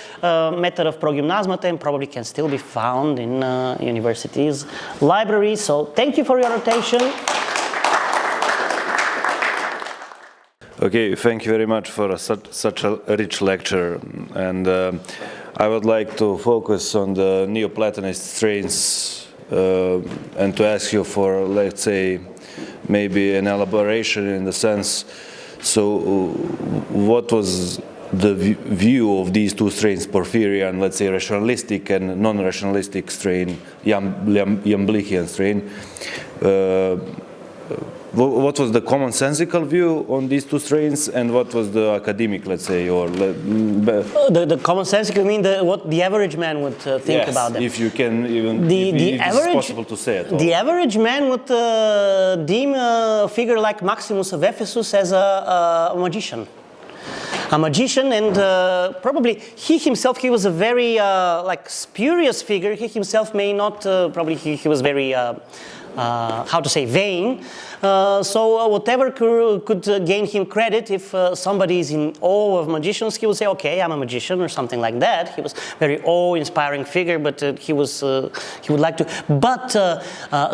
method of progymnasmata and probably can still be found in universities' libraries. So thank you for your attention. Okay, thank you very much for such a rich lecture, and I would like to focus on the Neoplatonist strains and to ask you for, let's say, maybe an elaboration in the sense, so what was the view of these two strains, Porphyrian, let's say rationalistic and non-rationalistic strain, Iamblichian strain, what was the commonsensical view on these two strains, and what was the academic, let's say, or the commonsensical, you mean what the average man would think about them? If you can even, if it's possible to say it. The average man would deem a figure like Maximus of Ephesus as a magician. A magician, and probably he himself, he was a very like spurious figure. He himself may not, probably he was very, how to say, vain. So whatever could gain him credit, if somebody is in awe of magicians, he would say, okay, I'm a magician, or something like that. He was a very awe-inspiring figure, but he would like to. But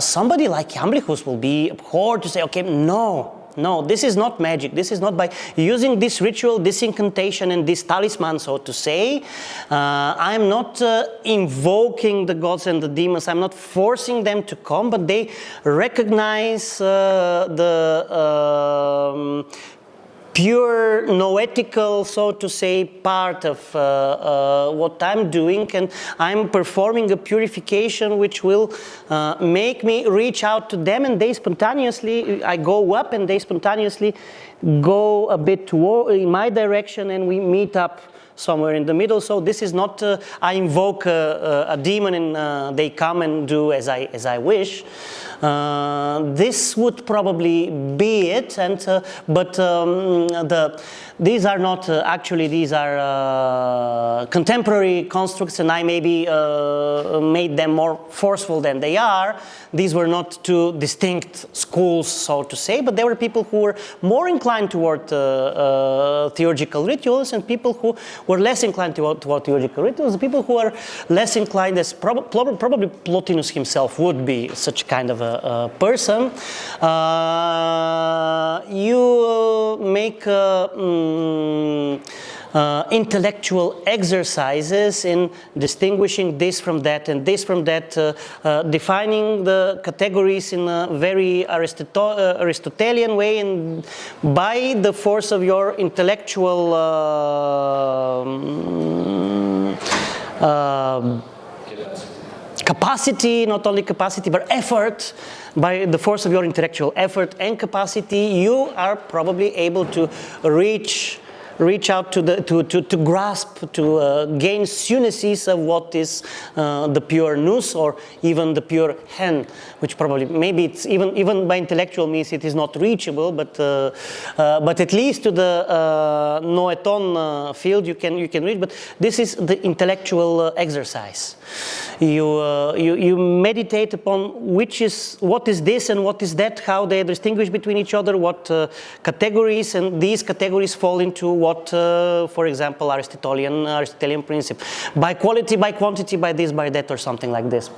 somebody like Iamblichus will be abhorred to say, okay, no, this is not magic. This is not by using this ritual, this incantation, and this talisman, so to say. I'm not invoking the gods and the demons. I'm not forcing them to come, but they recognize the pure noetical, so to say, part of what I'm doing, and I'm performing a purification which will make me reach out to them, and they spontaneously, I go up and they spontaneously go a bit in my direction, and we meet up somewhere in the middle. So this is not I invoke a demon and they come and do as I wish. This would probably be it, and but these are not actually, these are contemporary constructs, and I maybe made them more forceful than they are. These were not two distinct schools, so to say, but there were people who were more inclined toward theurgical rituals, and people who were less inclined toward theurgical rituals, people who are less inclined, as probably Plotinus himself would be such kind of a person. You make intellectual exercises in distinguishing this from that and this from that, defining the categories in a very Aristotelian way, and by the force of your intellectual capacity, not only capacity but effort, by the force of your intellectual effort and capacity, you are probably able to reach reach out to grasp, to gain synesis of what is the pure nous or even the pure hen, which probably maybe it's even by intellectual means it is not reachable, but at least to the noeton field you can reach. But this is the intellectual exercise. You meditate upon what is this and what is that, how they distinguish between each other, what categories, and these categories fall into what, for example, Aristotelian principle. By quality, by quantity, by this, by that, or something like this.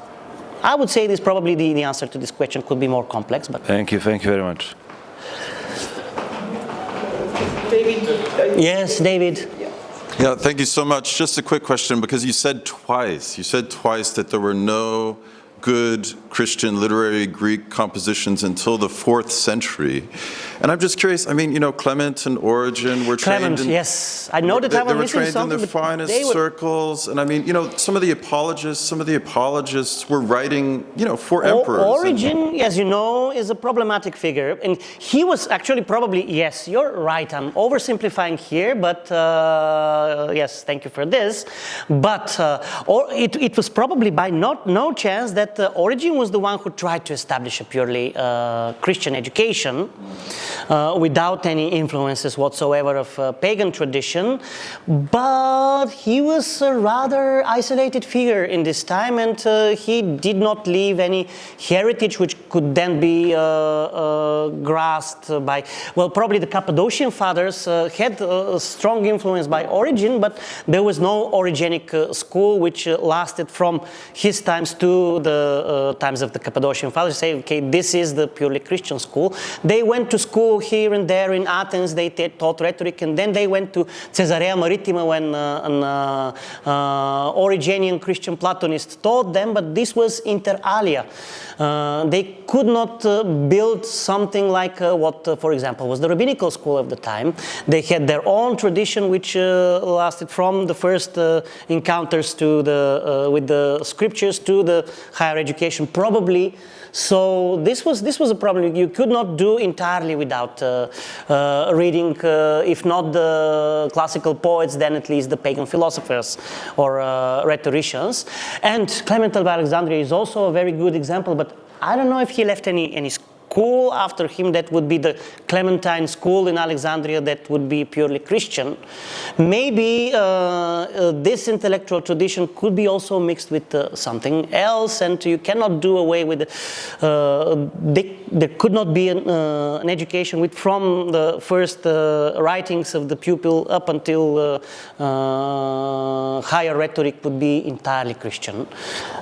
I would say this probably the answer to this question could be more complex, but... Thank you very much. David? Yes, David. Yeah, thank you so much. Just a quick question, because you said twice that there were no good Christian literary Greek compositions until the 4th century. And I'm just curious, I mean, Clement and Origen were trained in... yes. I know that I was missing something, they were trained in the finest circles. And I mean, some of the apologists were writing, for emperors. Origen, as you know, is a problematic figure. And he was actually probably, yes, you're right, I'm oversimplifying here, but yes, thank you for this. But it was probably by no chance that Origen was the one who tried to establish a purely Christian education without any influences whatsoever of pagan tradition, but he was a rather isolated figure in this time, and he did not leave any heritage which could then be grasped by, well, probably the Cappadocian fathers had a strong influence by Origen, but there was no Origenic school which lasted from his times to the times of the Cappadocian fathers. Say, okay, this is the purely Christian school. They went to school here and there in Athens, they taught rhetoric, and then they went to Caesarea Maritima when an Origenian Christian Platonist taught them, but this was inter alia. They could not build something like what, for example, was the rabbinical school of the time. They had their own tradition which lasted from the first encounters with the scriptures to the higher education, probably. So this was a problem. You could not do entirely without reading, if not the classical poets, then at least the pagan philosophers or rhetoricians. And Clement of Alexandria is also a very good example, but I don't know if he left any school after him that would be the Clementine school in Alexandria that would be purely Christian. Maybe this intellectual tradition could be also mixed with something else, and you cannot do away with there could not be an education from the first writings of the pupil up until higher rhetoric would be entirely Christian.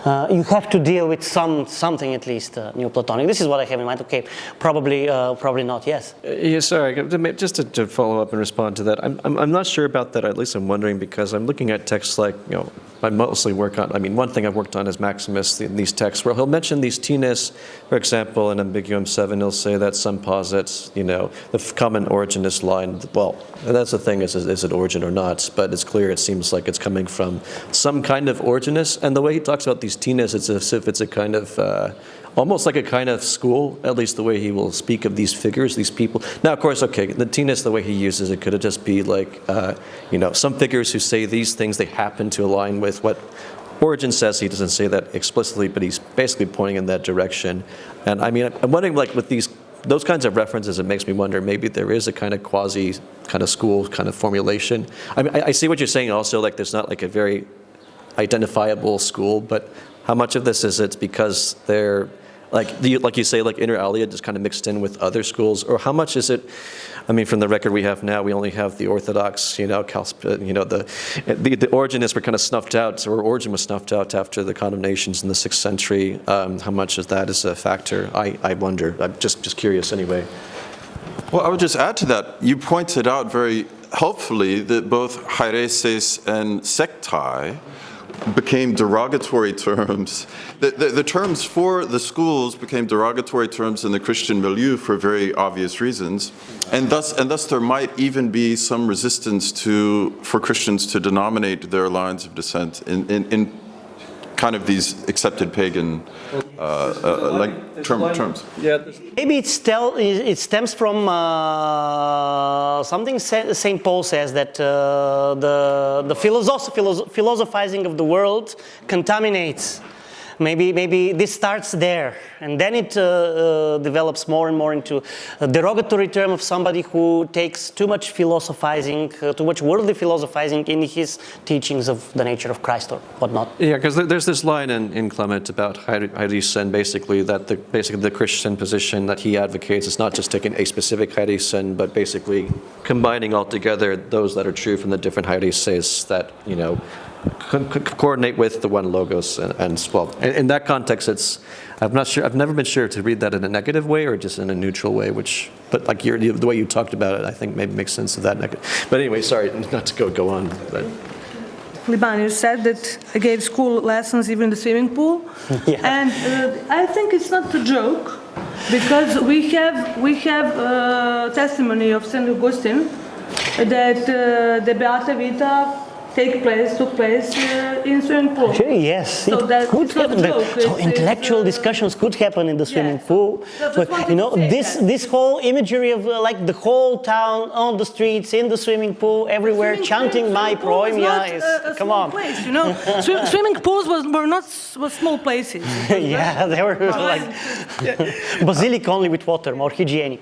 You have to deal with something at least Neoplatonic. This is what I have in mind. Okay, probably not. Yes. Yeah, sorry. Just to follow up and respond to that, I'm not sure about that. At least I'm wondering, because I'm looking at texts like, I mostly work on. I mean, one thing I've worked on is Maximus in these texts, where he'll mention these tinus, for example, in Ambiguum 7, he'll say that some posits, the common originist line. Well, that's the thing: is it origin or not? But it's clear. It seems like it's coming from some kind of originist. And the way he talks about these tinus, it's as if it's a kind of almost like a kind of school, at least the way he will speak of these figures, these people. Now, of course, okay, the tinus, the way he uses it, could it just be like, some figures who say these things, they happen to align with what Origen says. He doesn't say that explicitly, but he's basically pointing in that direction. And I mean, I'm wondering, like, with those kinds of references, it makes me wonder, maybe there is a kind of quasi kind of school kind of formulation. I mean, I see what you're saying also, like there's not like a very identifiable school, but how much of this is it's because they're like you say, like inter alia just kind of mixed in with other schools, or how much is it? I mean, from the record we have now, we only have the Orthodox, the Origenists were kind of snuffed out, or Origen was snuffed out after the condemnations in the 6th century. How much of that is a factor? I wonder. I'm just curious anyway. Well, I would just add to that. You pointed out very helpfully that both haireses and sectae became derogatory terms. The terms for the schools became derogatory terms in the Christian milieu for very obvious reasons, and thus there might even be some resistance for Christians to denominate their lines of descent in kind of these accepted pagan terms. Yeah. Maybe it stems from something St. Paul says, that the philosophizing of the world contaminates. Maybe this starts there, and then it develops more and more into a derogatory term of somebody who takes too much philosophizing, too much worldly philosophizing in his teachings of the nature of Christ or whatnot. Yeah, because there's this line in Kliment about Hairisen, basically, that the Christian position that he advocates is not just taking a specific Hairisen, but basically combining all together those that are true from the different Hairises that, you know, coordinate with the one logos, and well, in that context, I'm not sure. I've never been sure to read that in a negative way or just in a neutral way. But like the way you talked about it, I think maybe makes sense of that. But anyway, sorry, not to go on. But. Liban, you said that I gave school lessons even in the swimming pool, Yeah. and I think it's not a joke, because we have testimony of Saint Augustine that the Beata Vita took place in swimming pool. Sure, yes, So it that could it's not a happen. joke. So intellectual discussions could happen in the swimming pool. That's But what you know, I wanted to say, this whole imagery of like the whole town on the streets, in the swimming pool, everywhere, chanting my proemia is, come on. Place, you know, swimming pools were small places. Yeah, they were like basilic only with water, more hygienic.